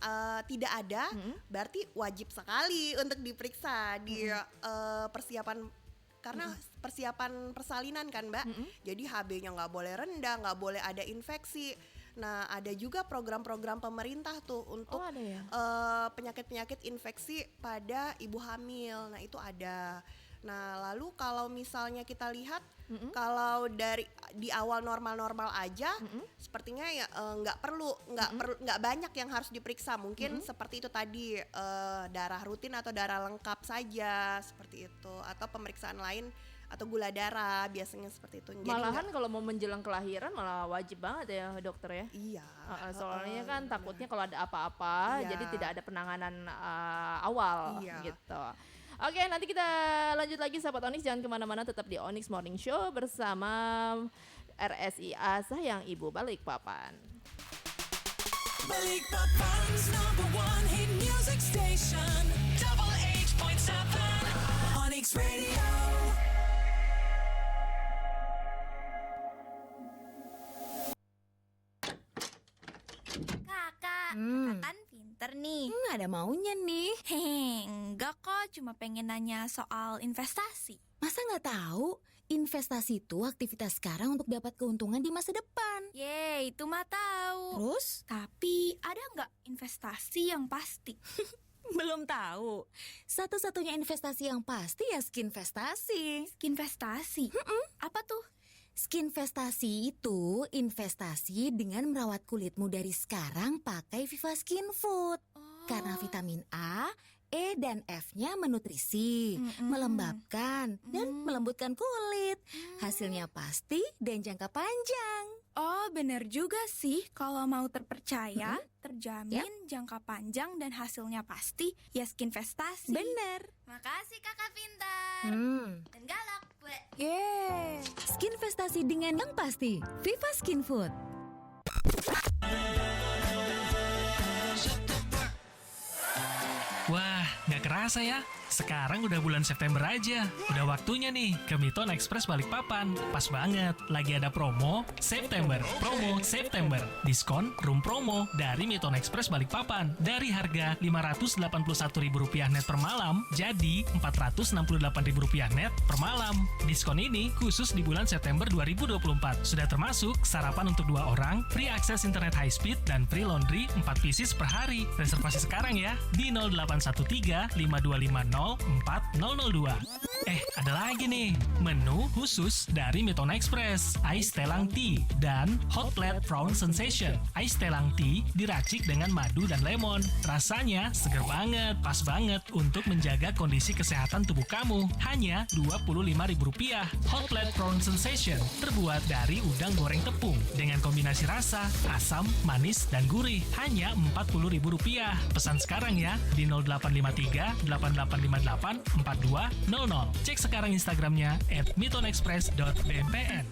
tidak ada, berarti wajib sekali untuk diperiksa di persiapan, karena persiapan persalinan kan Mbak. Jadi HB-nya nggak boleh rendah, nggak boleh ada infeksi. Nah ada juga program-program pemerintah tuh untuk penyakit-penyakit infeksi pada ibu hamil. Nah itu ada. Nah lalu kalau misalnya kita lihat kalau dari di awal normal-normal aja, sepertinya ya nggak banyak yang harus diperiksa. Mungkin seperti itu tadi, darah rutin atau darah lengkap saja seperti itu, atau pemeriksaan lain atau gula darah biasanya seperti itu. Jadi malahan kalau mau menjelang kelahiran malah wajib banget ya dokter ya? Iya. Soalnya kan takutnya kalau ada apa-apa jadi tidak ada penanganan awal gitu. Oke, nanti kita lanjut lagi sahabat Onyx, jangan kemana-mana, tetap di Onyx Morning Show bersama RSIA Sayang Ibu Balikpapan. Balikpapan's #1 hit music station, Double 8.7 Onyx Radio. Kakak kan pinter nih? Ada maunya nih. Hehe, enggak kok, cuma pengen nanya soal investasi. Masa nggak tahu? Investasi itu aktivitas sekarang untuk dapat keuntungan di masa depan. Yeay, itu mah tahu. Terus? Tapi ada nggak investasi yang pasti? Belum tahu. Satu-satunya investasi yang pasti ya skinvestasi. Skinvestasi? Apa tuh? Skinvestasi itu investasi dengan merawat kulitmu dari sekarang pakai Viva Skin Food. Karena vitamin A, E dan F-nya menutrisi, melembabkan, dan melembutkan kulit. Hasilnya pasti dan jangka panjang. Oh, bener juga sih. Kalau mau terpercaya, terjamin, jangka panjang, dan hasilnya pasti, ya skinvestasi. Bener. Makasih kakak pintar. Dan galak, gue. Yeay. Skinvestasi dengan yang pasti. Viva Skin Food. Wah, nggak kerasa ya. Sekarang udah bulan September aja. Udah waktunya nih ke Miton Express Balikpapan. Pas banget, lagi ada promo September. Promo September. Diskon room promo dari Miton Express Balikpapan. Dari harga Rp581.000 net per malam, jadi Rp468.000 net per malam. Diskon ini khusus di bulan September 2024. Sudah termasuk sarapan untuk 2 orang, free akses internet high speed, dan free laundry 4 pieces per hari. Reservasi sekarang ya di 0813 5250 4002. Ada lagi nih, menu khusus dari Miton Express, Ice Telang Tea dan Hot Plate Prawn Sensation. Ice Telang Tea diracik dengan madu dan lemon. Rasanya seger banget, pas banget untuk menjaga kondisi kesehatan tubuh kamu. Hanya Rp25.000. Hot Plate Prawn Sensation terbuat dari udang goreng tepung dengan kombinasi rasa, asam, manis, dan gurih. Hanya Rp40.000. Pesan sekarang ya di 0853 8858 4200. Cek sekarang Instagramnya @mitonexpress.bmpn.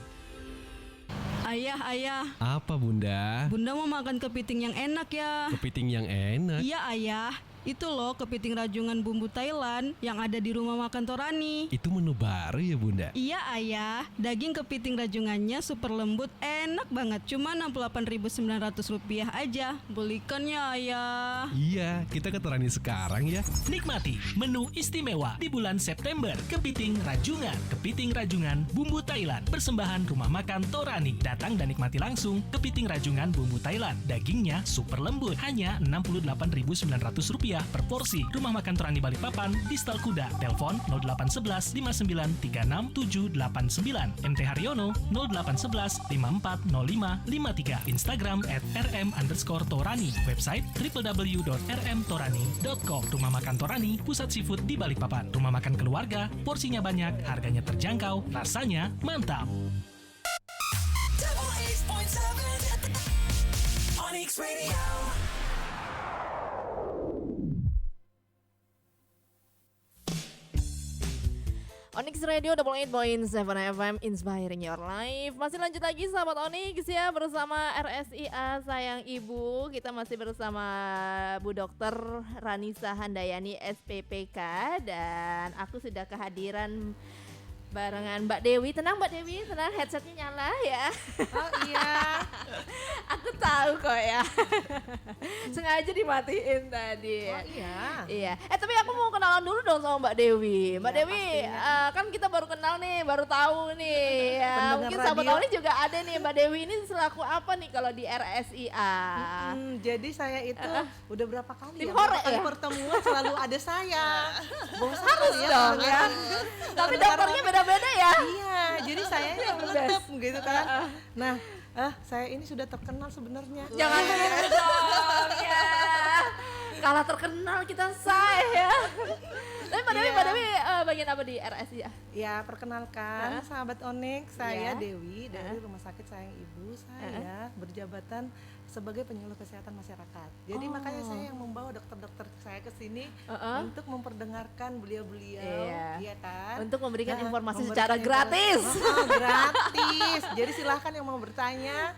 Ayah. Apa bunda? Bunda mau makan kepiting yang enak ya. Kepiting yang enak? Iya ayah. Itu loh kepiting rajungan bumbu Thailand yang ada di rumah makan Torani. Itu menu baru ya bunda? Iya ayah, daging kepiting rajungannya super lembut, enak banget. Cuma Rp68.900 aja. Belikan ya ayah. Iya, kita ke Torani sekarang ya. Nikmati menu istimewa di bulan September. Kepiting rajungan bumbu Thailand. Persembahan rumah makan Torani. Datang dan nikmati langsung kepiting rajungan bumbu Thailand. Dagingnya super lembut, hanya Rp68.900 per porsi. Rumah makan Torani Balikpapan di Stal Kuda. Telepon 0811 59 36 789. MT Haryono 0811 54 05 53. Instagram @rm_torani. Website www.rmtorani.com. Rumah makan Torani, pusat seafood di Balikpapan. Rumah makan keluarga, porsinya banyak, harganya terjangkau, rasanya mantap. Double 8.7 Onyx Radio. Onyx Radio Double 8.7 FM Inspiring Your Life. Masih lanjut lagi sahabat Onyx ya, bersama RSIA Sayang Ibu. Kita masih bersama Bu Dokter Ranisa Handayani SPPK. Dan aku sudah kehadiran barengan Mbak Dewi. Tenang Mbak Dewi, tenang, headsetnya nyala ya. Oh iya. Aku tahu kok ya. Sengaja dimatiin tadi. Oh iya. Iya. Tapi aku mau kenalan dulu dong sama Mbak Dewi. Mbak Dewi, kan kita baru kenal nih, baru tahu nih. Ya, mungkin sahabat Oli juga ada nih. Mbak Dewi ini selaku apa nih kalau di RSIA? Jadi saya itu udah berapa kali Tim ya? hore Berapa kali ya? pertemuan selalu ada saya. Bosan Harus ya, dong ya. Tapi dokternya beda-beda ya. Iya, jadi saya yang tetap gitu kan. Nah, saya ini sudah terkenal sebenarnya. Jangan gitu dong ya. Kalah terkenal kita say ya. Tapi Mbak Dewi bagian apa di RSIA? Ya, perkenalkan sahabat Onyx, saya Iya. Dewi dari Rumah Sakit Sayang Ibu. Saya berjabatan sebagai penyuluh kesehatan masyarakat. Jadi makanya saya yang membawa dokter-dokter saya ke sini untuk memperdengarkan beliau-beliau, Iya. iya kan? Untuk memberikan informasi memberikan secara gratis. Gratis. gratis. Jadi silahkan yang mau bertanya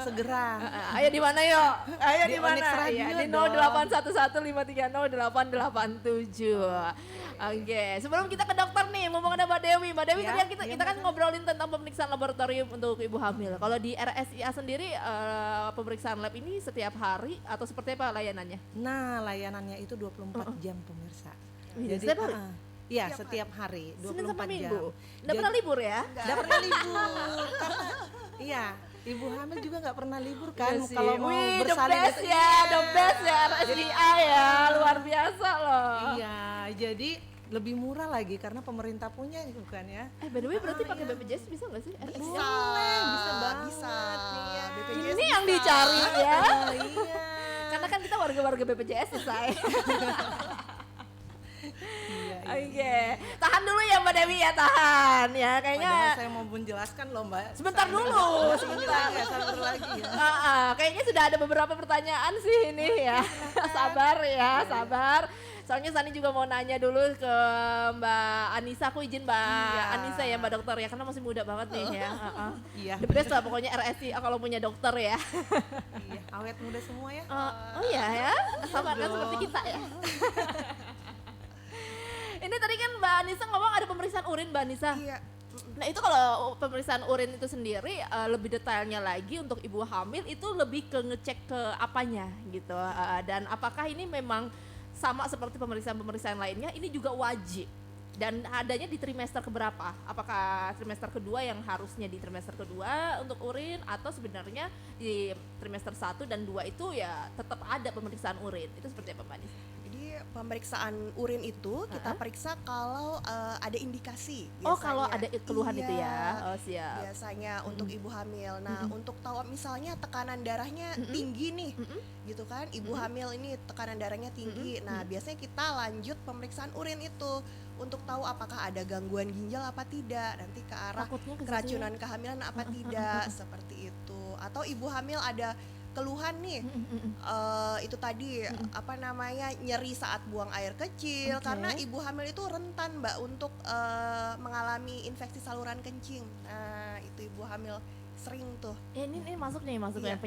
segera. Ayo di mana yuk? Ayo Di di mana? Onyx Radio Iya, di dong. 0811530887. Oke, sebelum kita ke dokter nih, mumpung ada Mbak Dewi. Mbak Dewi, Ya, tadi kita kan ngobrolin tentang pemeriksaan laboratorium untuk ibu hamil. Kalau di RSIA sendiri pemeriksaan lab ini setiap hari atau seperti apa layanannya? Nah, layanannya itu 24 jam pemirsa. Iya, setiap hari? Iya, setiap hari, 24 Senin sampai jam. Minggu. Nggak pernah libur ya? Nggak pernah libur. Karena iya, ibu hamil juga nggak pernah libur kan Iya sih. kalau mau Wih, bersalin the best itu. ya, the best ya RSIA ya, luar biasa loh. Iya, jadi lebih murah lagi karena pemerintah punya bukan ya. By the way berarti pakai BPJS bisa nggak sih? RSIA? Bisa banget. Bisa. Iya. BPJS Ini yang bisa. dicari ya. Iya. Karena kan kita warga-warga BPJS ya, say. Oke, tahan dulu ya Mbak Dewi ya, tahan ya. Kayaknya Padahal saya mau menjelaskan loh Mbak. sebentar dulu, sebentar. Sabar lagi ya. Kayaknya sudah ada beberapa pertanyaan sih ini ya. Sabar ya, sabar. Soalnya Sani juga mau nanya dulu ke Mbak Anissa, aku izin Mbak Anissa ya Mbak dokter ya, karena masih muda banget nih ya. Iya. The best lah pokoknya RSI kalau punya dokter ya. Iya, awet muda semua ya. Oh iya ya, sama kan seperti kita ya. Ini tadi kan Mbak Anissa ngomong ada pemeriksaan urin Mbak Anissa. Iya. Nah itu kalau pemeriksaan urin itu sendiri lebih detailnya lagi untuk ibu hamil itu lebih ke ngecek ke apanya gitu. Dan apakah ini memang sama seperti pemeriksaan-pemeriksaan lainnya, ini juga wajib dan adanya di trimester keberapa? Apakah trimester kedua yang harusnya di trimester kedua untuk urin atau sebenarnya di trimester 1 dan 2 itu ya tetap ada pemeriksaan urin? Itu seperti apa Mbak Anissa? Jadi pemeriksaan urin itu kita periksa kalau ada indikasi. Oh kalau biasanya. ada keluhan itu ya? Iya, Oh siap. biasanya untuk ibu hamil. Nah untuk tahu misalnya tekanan darahnya tinggi nih, gitu kan? Ibu hamil ini tekanan darahnya tinggi. Nah biasanya kita lanjut pemeriksaan urin itu untuk tahu apakah ada gangguan ginjal apa tidak, nanti ke arah Takutnya ke situ ya. keracunan kehamilan apa tidak, seperti itu. Atau ibu hamil ada keluhan nih, itu tadi apa namanya nyeri saat buang air kecil, karena ibu hamil itu rentan Mbak untuk mengalami infeksi saluran kencing. Nah itu ibu hamil sering tuh. Ini masuk nih, masuk Iya. yang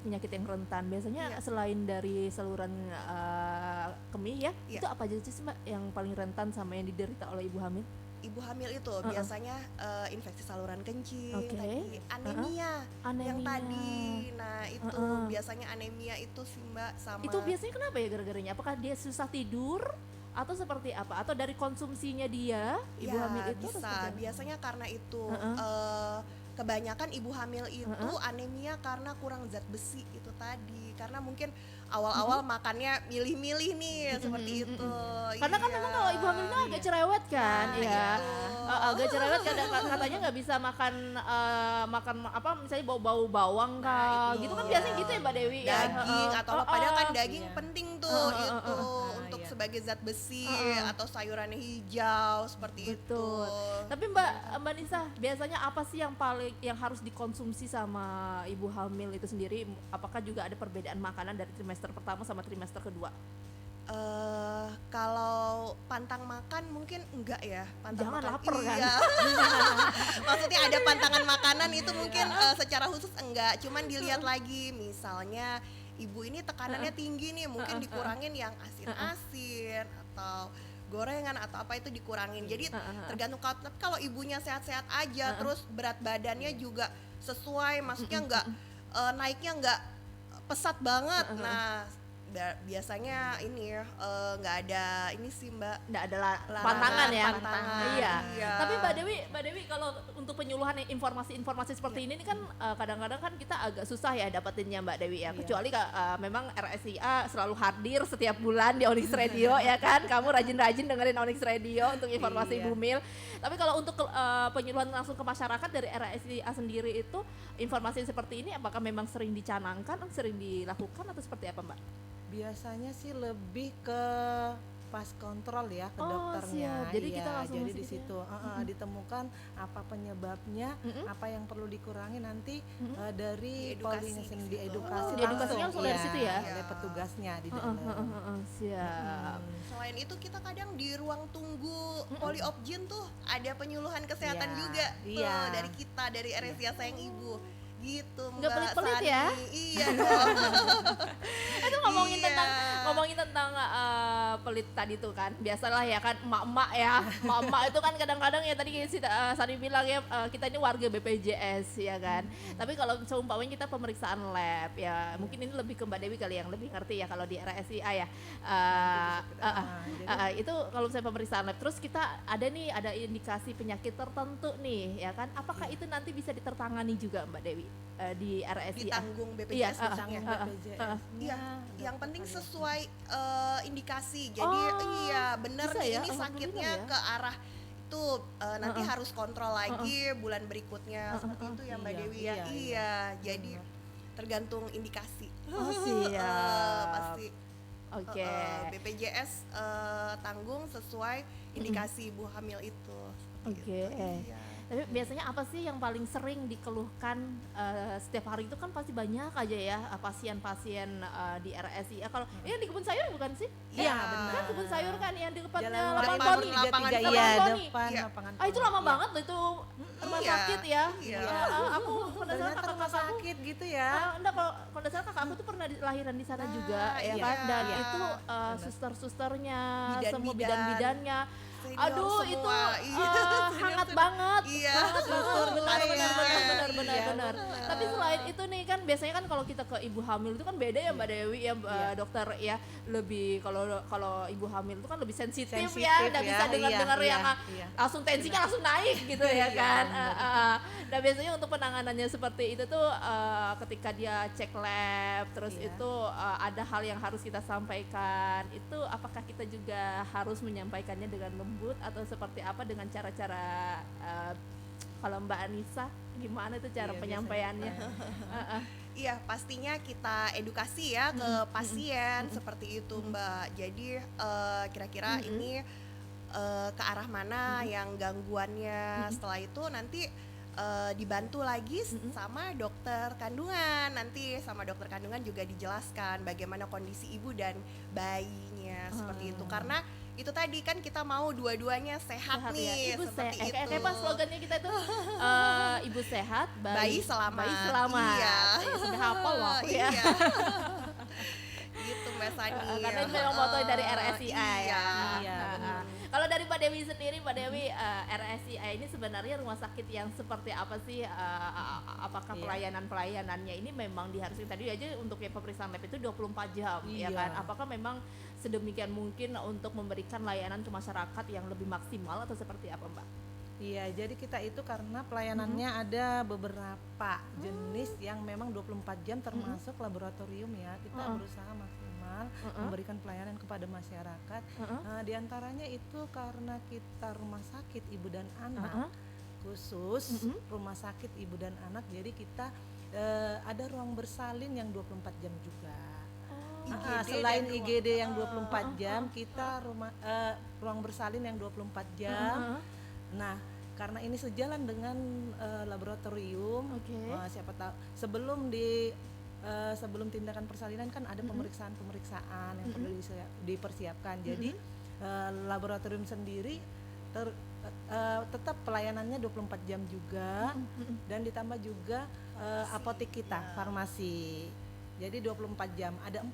penyakit yang rentan. Biasanya selain dari saluran kemih ya, itu apa aja sih Mbak yang paling rentan sama yang diderita oleh ibu hamil? Ibu hamil itu biasanya infeksi saluran kencing, Oke. tadi anemia, yang Anemia. tadi. Nah itu biasanya anemia itu sih Mbak, sama Itu biasanya kenapa ya gara-garanya? Apakah dia susah tidur atau seperti apa? Atau dari konsumsinya dia ibu ya, hamil itu? atau bisa seperti apa? biasanya karena itu kebanyakan ibu hamil itu anemia karena kurang zat besi itu tadi, karena mungkin awal-awal makannya milih-milih nih seperti itu. Karena kan memang kalau ibu hamil itu agak cerewet kan, Nah, ya. itu. Agak cerewet katanya nggak bisa makan makan apa misalnya bau-bau bawang kah, gitu kan biasanya gitu ya Mbak Dewi ya. Daging atau apa, padahal kan daging Iya. penting tuh itu untuk sebagai zat besi atau sayurannya hijau seperti Betul. itu. Tapi Mbak Nisa, biasanya apa sih yang harus dikonsumsi sama ibu hamil itu sendiri? Apakah juga ada perbedaan makanan dari trimester pertama sama trimester kedua? Kalau pantang makan mungkin enggak ya, pantang Jangan makan. lapar kan? Iya. Maksudnya ada pantangan makanan itu mungkin secara khusus enggak, cuman dilihat lagi misalnya ibu ini tekanannya tinggi nih, mungkin dikurangin yang asin-asin atau gorengan atau apa itu dikurangin. Jadi tergantung kalau ibunya sehat-sehat aja, terus berat badannya juga sesuai, maksudnya enggak naiknya enggak pesat banget. Nah biasanya ini nggak ada ini sih Mbak, nggak ada larangan, pantangan ya. pantangan. Iya. Iya. Tapi Mbak Dewi kalau untuk penyuluhan informasi-informasi seperti ini kan kadang-kadang kan kita agak susah ya dapetinnya Mbak Dewi ya. Kecuali memang RSIA selalu hadir setiap bulan di Onyx Radio ya kan. Kamu rajin-rajin dengerin Onyx Radio untuk informasi ibu hamil. Tapi kalau untuk penyuluhan langsung ke masyarakat dari RSIA sendiri itu informasi seperti ini apakah memang sering dicanangkan, sering dilakukan atau seperti apa Mbak? Biasanya sih lebih ke pas kontrol ya ke Oh, dokternya. siap. Jadi Iya, kita langsung jadi masuk di ke situ situ ditemukan apa penyebabnya, apa yang perlu dikurangi nanti dari polinya sendiri, diedukasi diedukasinya langsung dari situ ya? oleh petugasnya di dalam. Siap. Selain itu kita kadang di ruang tunggu Poliopjin tuh ada penyuluhan kesehatan Iya, juga iya. tuh dari kita, dari RSIA Sayang Ibu gitu Nggak Mbak pelit-pelit Sani. ya? Iya dong. Itu ngomongin Iya. tentang pelit tadi tuh kan, biasalah ya kan emak-emak ya, emak-emak itu kan kadang-kadang ya tadi si Sari bilang ya kita ini warga BPJS ya kan, tapi kalau seumpamanya kita pemeriksaan lab ya mungkin ini lebih ke Mbak Dewi kali yang lebih ngerti ya kalau di RSIA ya. Itu kalau misalnya pemeriksaan lab terus kita ada indikasi penyakit tertentu nih ya kan, apakah itu nanti bisa ditertangani juga Mbak Dewi di RSIA? Ditanggung Iya, BPJS misalnya. Iya, yang penting sesuai indikasi. Jadi iya bener bisa nih ya? ini sakitnya Alhamdulillah ya. ke arah itu nanti harus kontrol lagi bulan berikutnya seperti itu ya Mbak Dewi ya. Iya, jadi tergantung indikasi. Oh, siap. Pasti. Oke. BPJS tanggung sesuai indikasi ibu hamil itu. Oke. Iya. Tapi biasanya apa sih yang paling sering dikeluhkan setiap hari itu kan pasti banyak aja ya pasien-pasien di RSIA. Kalau ini di kebun sayur bukan sih? Iya, benar. Kan kebun sayur kan yang di depannya Jalan lapangan Waringin Tony. 33, Lapangan iya, Tony. depan Iya. lapangan Itu Tony. lama Iya. banget loh itu rumah Iya. sakit ya. Iya. Aku pada saat Ternyata rumah kakak-kakakku sakit gitu ya. enggak, kalau pada saat kakak aku tuh pernah lahiran di sana juga ya iya. kan, dan Iya. itu suster-susternya Bidan-bidan. semua bidan-bidannya Senior aduh semua, itu iya. hangat banget, Iya. hangat banget, benar Iya. benar. Tapi selain itu nih kan biasanya kan kalau kita ke ibu hamil itu kan beda ya Mbak Dewi ya, dokter ya, lebih kalau ibu hamil itu kan lebih sensitif ya, nggak ya, bisa dengar iya, yang iya. langsung tensinya langsung naik gitu ya Iya, kan. benar. Nah biasanya untuk penanganannya seperti itu tuh ketika dia cek lab terus Iya. itu ada hal yang harus kita sampaikan, itu apakah kita juga harus menyampaikannya dengan lembut atau seperti apa dengan cara-cara kalau Mbak Anissa gimana itu cara Iya, penyampaiannya? Iya, pastinya kita edukasi ya ke pasien seperti itu Mbak. Jadi kira-kira ini ke arah mana yang gangguannya. Setelah itu nanti dibantu lagi sama dokter kandungan. Nanti sama dokter kandungan juga dijelaskan bagaimana kondisi ibu dan bayinya seperti itu. Karena itu tadi kan kita mau dua-duanya sehat nih, ya. Ibu seperti itu. kayak pas slogannya kita itu ibu sehat, Bayi selamat. Bayi selamat. Iya. Sudah hafal loh aku ya. Iya. Gitu Mbak Sani. Karena itu memang moto dari RSIA ya. Iya, benar. Kalau dari Mbak Dewi sendiri, Mbak Dewi, RSIA ini sebenarnya rumah sakit yang seperti apa sih? Apakah pelayanan-pelayanannya ini memang diharuskan tadi aja untuk yang pemeriksaan lab itu 24 jam ya Iya. kan? Apakah memang sedemikian mungkin untuk memberikan layanan ke masyarakat yang lebih maksimal atau seperti apa Mbak? Iya, jadi kita itu karena pelayanannya ada beberapa jenis yang memang 24 jam termasuk laboratorium ya. Kita berusaha maksimal memberikan pelayanan kepada masyarakat. Di antaranya itu karena kita rumah sakit ibu dan anak khusus rumah sakit ibu dan anak, jadi kita ada ruang bersalin yang 24 jam juga. Selain IGD yang 24 jam, kita ruang bersalin yang 24 jam. Nah, karena ini sejalan dengan laboratorium, siapa tahu sebelum tindakan persalinan kan ada pemeriksaan-pemeriksaan yang perlu dipersiapkan. Jadi laboratorium sendiri tetap pelayanannya 24 jam juga, dan ditambah juga apotek kita, farmasi. Jadi 24 jam. Ada 4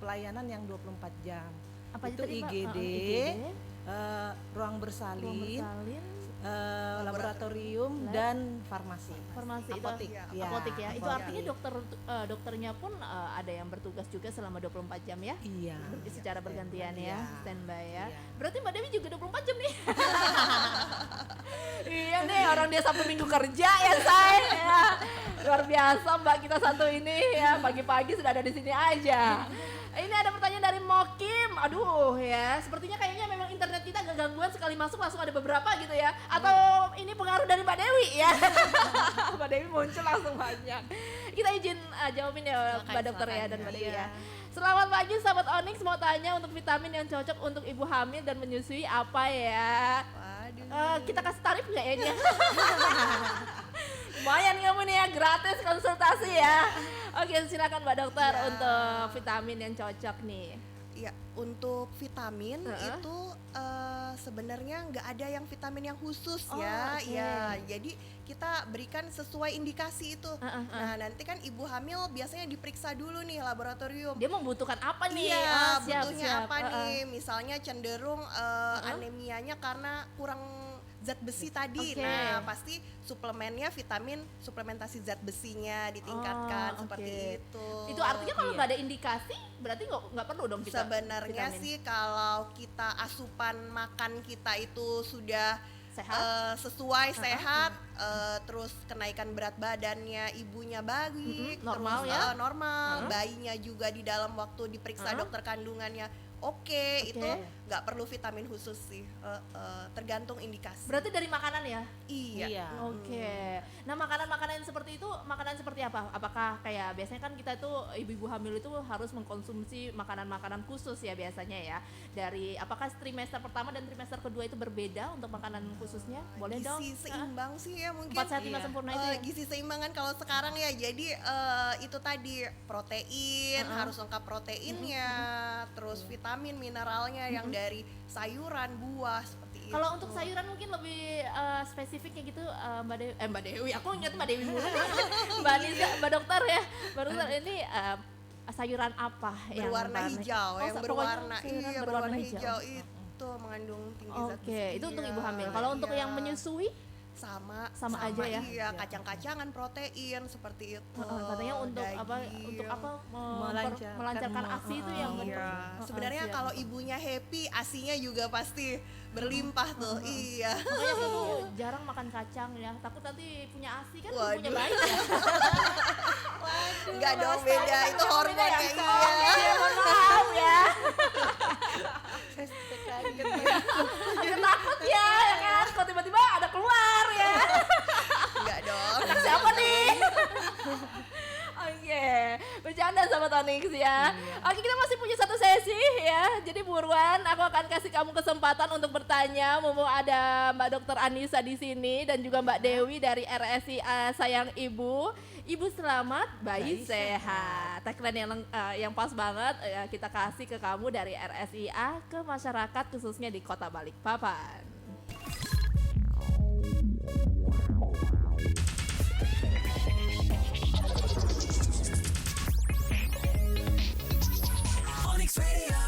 pelayanan yang 24 jam. Apa itu tadi, Mbak? IGD, ruang bersalin, laboratorium dan farmasi. Apotek. Ya, Apotek ya. Itu apotek. artinya dokternya pun ada yang bertugas juga selama 24 jam ya? Iya. Secara bergantian ya, Iya. standby ya. Iya. Berarti Mbak Dewi juga 24 jam nih. Iya nih, orang dia Sabtu Minggu kerja ya say. Ya. Luar biasa Mbak kita satu ini ya, pagi-pagi sudah ada di sini aja. Ini ada pertanyaan dari Mokim. Aduh ya, sepertinya kayaknya memang internet kita agak gangguan, sekali masuk langsung ada beberapa gitu ya. Atau ini pengaruh dari Mbak Dewi ya. Mbak Dewi muncul langsung banyak. Kita izin jawabin ya Mbak Dokter ya dan Mbak Dewi ya. Selamat pagi sahabat Onyx, mau tanya untuk vitamin yang cocok untuk ibu hamil dan menyusui apa ya? Kita kasih tarif nggak ya ini? Lumayan kamu nih ya, gratis konsultasi ya. Oke, silakan Mbak Dokter untuk vitamin yang cocok nih. Iya, untuk vitamin itu sebenarnya nggak ada yang vitamin yang khusus ya. Ya, jadi kita berikan sesuai indikasi itu. Nah, nanti kan ibu hamil biasanya diperiksa dulu nih laboratorium. Dia membutuhkan apa nih? Iya, butuhnya apa nih? Misalnya cenderung anemianya karena kurang zat besi tadi. Nah, pasti suplemennya suplementasi zat besinya ditingkatkan seperti itu. Itu artinya kalau nggak ada indikasi berarti nggak perlu dong kita. Sebenarnya sih kalau kita asupan makan kita itu sudah sesuai sehat, terus kenaikan berat badannya ibunya baik, normal terus ya? Normal, bayinya juga di dalam waktu diperiksa dokter kandungannya itu nggak perlu vitamin khusus sih, tergantung indikasi. Berarti dari makanan ya? Iya. Oke. Nah, makanan-makanan seperti itu, makanan seperti apa? Apakah kayak biasanya kan kita tuh ibu-ibu hamil itu harus mengkonsumsi makanan-makanan khusus ya biasanya ya. Dari apakah trimester pertama dan trimester kedua itu berbeda untuk makanan khususnya? Boleh dong? Gizi seimbang sih ya mungkin. 4 sehat 5 sempurna itu ya? Gizi seimbangan kalau sekarang ya, jadi itu tadi protein harus lengkap proteinnya, terus vitamin, mineralnya yang dari sayuran, buah seperti itu. Kalau untuk sayuran mungkin lebih spesifiknya gitu Mbak Dewi, aku ingat Mbak Dewi mulu. Mbak Dokter ya. Mbak Dokter ini sayuran apa yang berwarna hijau, yang berwarna berwarna hijau itu mengandung tinggi zat besi. Oke, itu untuk ibu hamil. Kalau untuk yang menyusui sama aja ya. Iya, kacang-kacangan, protein seperti itu. Katanya untuk daging. apa melancarkan ASI itu yang sebenarnya kalau ibunya happy, ASInya juga pasti berlimpah tuh. Iya. Makanya aku tuh jarang makan kacang ya. Takut nanti punya ASI kan punya bayi ya. Enggak dong, beda itu hormonnya. Iya, mohon maaf ya. Takut ya kan, kalau tiba-tiba ada keluar ya. Enggak dong. Anak siapa nih? Oke, bercanda sama Onyx ya. Oke, kita masih punya satu sesi ya. Jadi buruan, aku akan kasih kamu kesempatan untuk bertanya. Mumpung ada Mbak Dokter Anissa di sini dan juga Mbak Dewi dari RSIA Sayang Ibu. Ibu selamat, bayi sehat. Tagline yang pas banget kita kasih ke kamu dari RSIA ke masyarakat khususnya di Kota Balikpapan. Onyx Radio.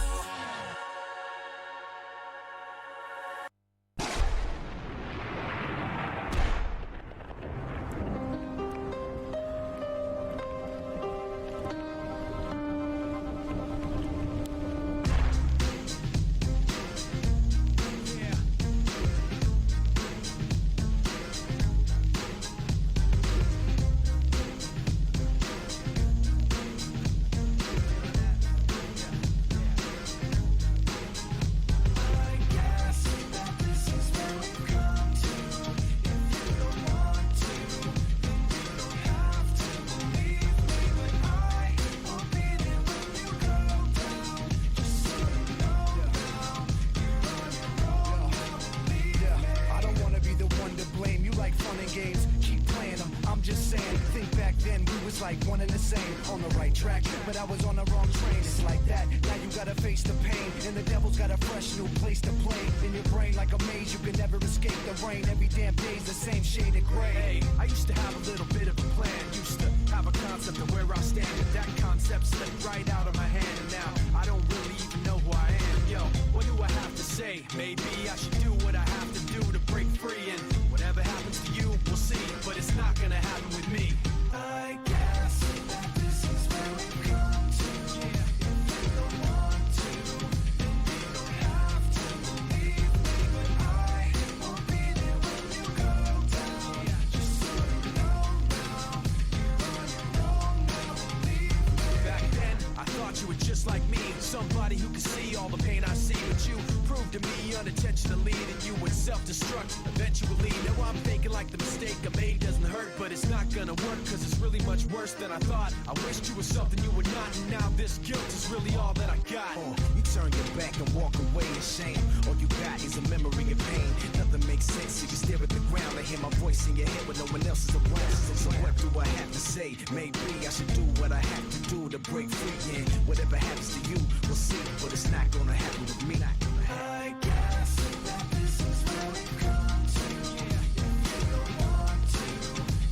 like one and the same. On the right track, but I was on the wrong train. It's like that, now you gotta face the pain. And the devil's got a fresh new place to play. In your brain like a maze, you can never escape the rain. Every damn day's the same shade of gray. Hey, I used to have a little bit of a plan. Used to have a concept of where I stand. But that concept slipped right out of my hand. And now I don't really even know who I am. Yo, what do I have to say? Maybe I should do what I have to do to break free. And whatever happens to you, we'll see. But it's not gonna happen with me. I guess that this is where we come to. Yeah. If you don't want to, then you don't have to believe me. But I will be there when you go down. Just so you know now, you're on your own now. Believe me. Back then, I thought you were just like me. Somebody who could see all the pain I see. But you proved to me unintentionally that you would self-destruct eventually. Now I'm thinking like the mistake I made doesn't hurt, but it's not gonna work, cause it's really much worse than I thought. I wished you were something you were not, and now this guilt is really all that I got. You turn your back and walk away in shame. All you got is a memory of pain. Nothing makes sense, so you stare at the ground and hear my voice in your head when no one else is around. So what do I have to say? Maybe I should do what I have to do to break free. And whatever happens to you, we'll see. But it's not gonna happen with me. I guess that this is where we come to. If you don't want to,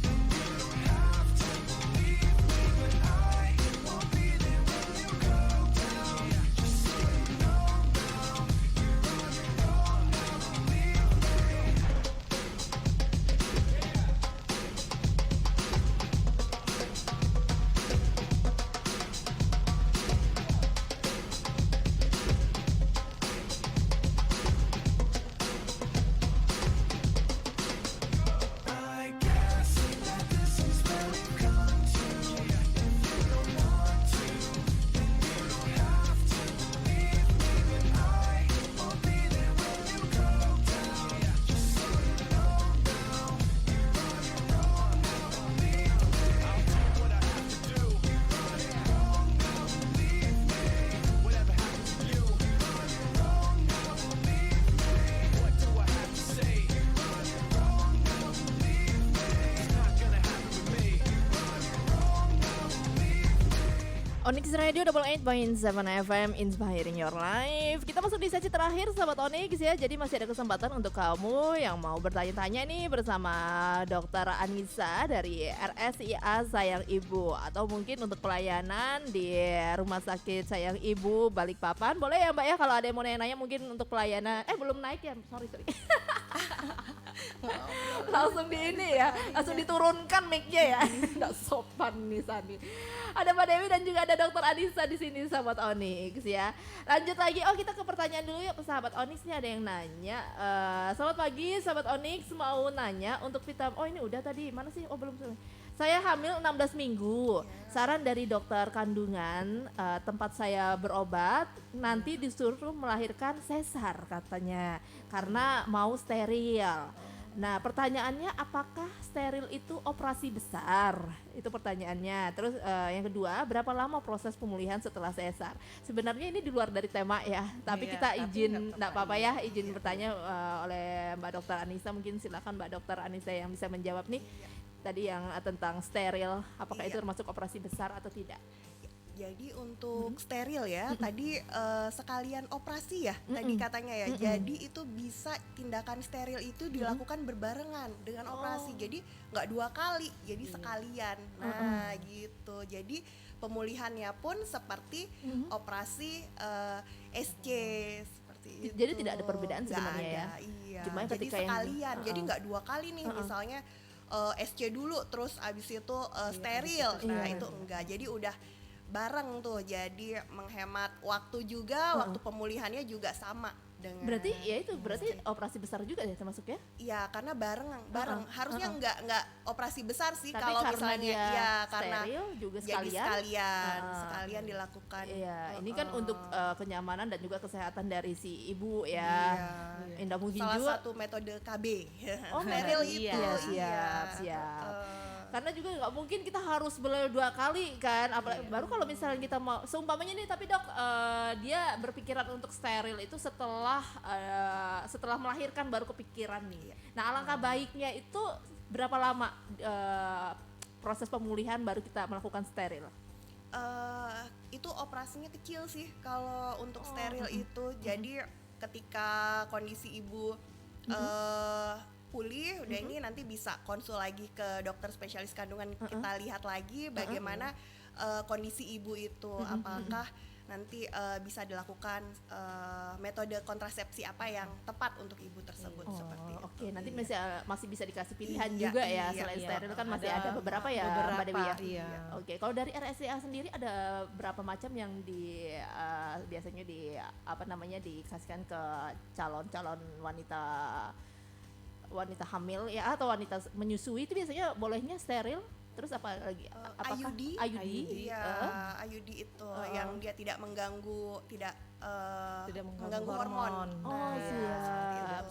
then you don't have to believe me. But I won't be there when you go down. Just so you know now, you're on your own now. Believe me. I guess that this is where we come to. If you don't want to, then you don't have to believe me. But I won't be there when you go down. Just so you know now, you're on your own now. Believe me. I'll do what I have to do. You're on your own now. Believe me. Whatever happens to you, you're on your own now. Believe me. What do I have to say? You're on your own now. Believe me. It's not gonna happen with me. You're on your own now. Believe me. Onyx Radio 88.7 FM Inspiring Your Life. Kita masuk di sesi terakhir sahabat Onyx ya. Jadi masih ada kesempatan untuk kamu yang mau bertanya-tanya nih bersama Dr. Anissa dari RSIA Sayang Ibu, atau mungkin untuk pelayanan di Rumah Sakit Sayang Ibu Balikpapan. Boleh ya Mbak ya, kalau ada yang mau nanya mungkin untuk pelayanan. Belum naik ya, sorry. Langsung di ini ya, langsung diturunkan mic-nya ya. Nggak sopan nih Sani. Ada Mbak Dewi dan juga ada Dr. Anissa di sini sahabat Onyx ya. Lanjut lagi, kita ke pertanyaan dulu ya sahabat Onyx. Nih ada yang nanya. Selamat pagi sahabat Onyx, mau nanya untuk vitamin. Oh ini udah tadi, mana sih? Oh belum. Saya hamil 16 minggu. Saran dari dokter kandungan tempat saya berobat, nanti disuruh melahirkan sesar katanya karena mau steril. Nah pertanyaannya, apakah steril itu operasi besar? Itu pertanyaannya. Terus yang kedua, berapa lama proses pemulihan setelah sesar? Sebenarnya ini di luar dari tema ya, tapi kita izin, enggak apa-apa ya, izin bertanya oleh Mbak Dokter Anissa. Mungkin silakan Mbak Dokter Anissa yang bisa menjawab nih. Tadi yang tentang steril, apakah itu termasuk operasi besar atau tidak? Jadi untuk steril ya, tadi sekalian operasi ya, tadi katanya ya. Jadi itu bisa tindakan steril itu dilakukan berbarengan dengan operasi. Jadi nggak 2 kali, jadi sekalian. Nah gitu. Jadi pemulihannya pun seperti operasi SC seperti itu. Jadi tidak ada perbedaan sebenarnya ya. Iya. Cuma Jadi ketika sekalian. Jadi nggak 2 kali nih, misalnya SC dulu, terus abis itu steril. Nah itu enggak. Jadi udah bareng tuh, jadi menghemat waktu juga, waktu pemulihannya juga sama dengan. Berarti ya itu berarti operasi besar juga ya termasuk ya? Iya, karena bareng. Harusnya enggak operasi besar sih. Tapi kalau karena misalnya dia ya karena steril juga jadi sekalian dilakukan. Iya, ini kan untuk kenyamanan dan juga kesehatan dari si ibu ya. Indah mungkin Salah juga satu metode KB. steril itu. Siap. Karena juga nggak mungkin kita harus beli 2 kali kan, apalagi baru kalau misalnya kita mau seumpamanya nih, tapi dok dia berpikiran untuk steril itu setelah melahirkan baru kepikiran nih. Nah alangkah baiknya itu berapa lama proses pemulihan baru kita melakukan steril? Itu operasinya kecil sih kalau untuk steril itu. Jadi ketika kondisi ibu pulih udah, ini nanti bisa konsul lagi ke dokter spesialis kandungan. Kita lihat lagi bagaimana kondisi ibu itu, apakah nanti bisa dilakukan metode kontrasepsi apa yang tepat untuk ibu tersebut. Seperti itu. Oke, nanti masih bisa dikasih pilihan juga ya. Selain steril kan masih ada beberapa ya Mbak Dewi ya. Oke, kalau dari RSCA sendiri ada berapa macam yang biasanya dikasihkan ke calon-calon wanita hamil ya, atau wanita menyusui, itu biasanya bolehnya steril? Terus apa lagi? Apakah IUD? Iya, IUD itu yang dia tidak mengganggu mengganggu hormon. Siap.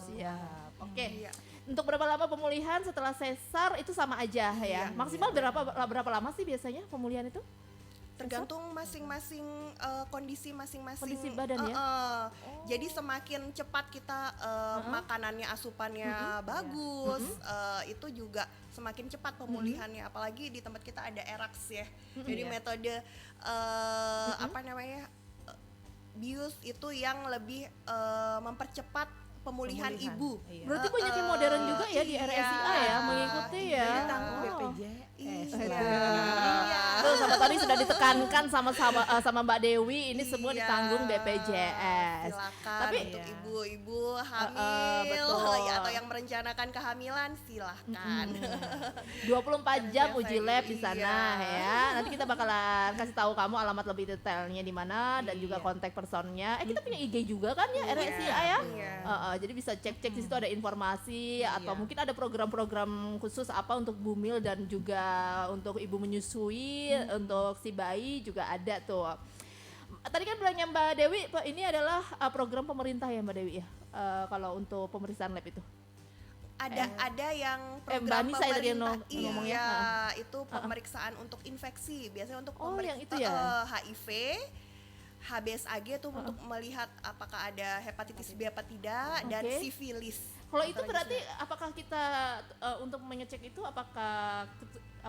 Oke. Untuk berapa lama pemulihan setelah sesar itu sama aja ya? Maksimal berapa lama sih biasanya pemulihan itu? Tergantung masing-masing kondisi masing-masing Kondisi badan ya? Jadi semakin cepat kita makanannya, asupannya bagus, itu juga semakin cepat pemulihannya. Apalagi di tempat kita ada ERAX ya. Jadi metode apa namanya, bius itu yang lebih mempercepat pemulihan ibu. Berarti banyak yang modern juga ya di RSIA ya, mengikuti ya. Ditanggung BPJS. Tuh sama tadi sudah ditekankan sama Mbak Dewi, ini semua ditanggung BPJS. Silakan Tapi untuk ibu-ibu hamil betul. ya, atau yang merencanakan kehamilan silahkan. 24 jam uji lab di sana ya. Nanti kita bakalan kasih tahu kamu alamat lebih detailnya di mana dan juga kontak personnya. Kita punya IG juga kan ya RSIA ya. Jadi bisa cek-cek di situ ada informasi atau mungkin ada program-program khusus apa untuk bumil dan juga untuk ibu menyusui, untuk si bayi juga ada tuh. Tadi kan bilangnya Mbak Dewi, ini adalah program pemerintah ya Mbak Dewi ya, kalau untuk pemeriksaan lab itu? Ada yang Mbak program Nisa tadi yang pemerintah, ngomongnya. itu pemeriksaan untuk infeksi, biasanya untuk yang itu ya? HIV, HBsAg tuh untuk melihat apakah ada hepatitis B apa tidak, dan sifilis. Kalau itu berarti apakah kita untuk mengecek itu apakah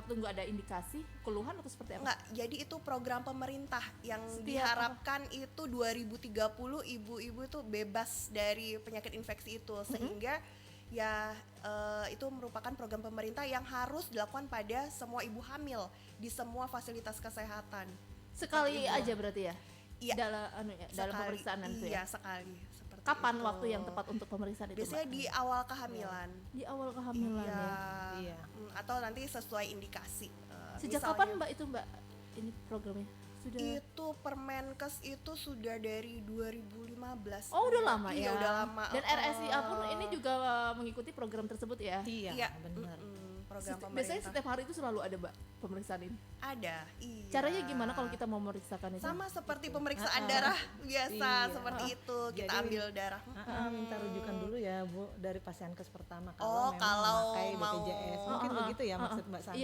tunggu ada indikasi keluhan atau seperti apa? Enggak, jadi itu program pemerintah yang diharapkan itu 2030 ibu-ibu itu bebas dari penyakit infeksi itu, sehingga ya itu merupakan program pemerintah yang harus dilakukan pada semua ibu hamil di semua fasilitas kesehatan. Sekali aja berarti ya? Iya. Dalam pemeriksaan nanti ya? ya? Iya, sekali. Kapan itu. waktu yang tepat untuk pemeriksaan itu? Biasanya Mbak? di awal kehamilan. Di awal kehamilan ya? Iya. Atau nanti sesuai indikasi. Sejak misalnya, kapan Mbak itu Mbak ini programnya? Sudah. Itu Permenkes itu sudah dari 2015. Oh udah lama ya? Iya udah lama. Dan RSIA pun ini juga mengikuti program tersebut ya? Iya benar. Program pemerintah. Biasanya setiap hari itu selalu ada Mbak pemeriksaan ini? Ada, iya. Caranya gimana kalau kita mau memeriksakan itu? Sama seperti pemeriksaan darah biasa, seperti itu. Kita Jadi, ambil darah. Minta rujukan dulu ya Bu dari Pasienkes pertama Oh, memang kalau memakai mau BPJS. Mungkin begitu ya maksud Mbak Sana.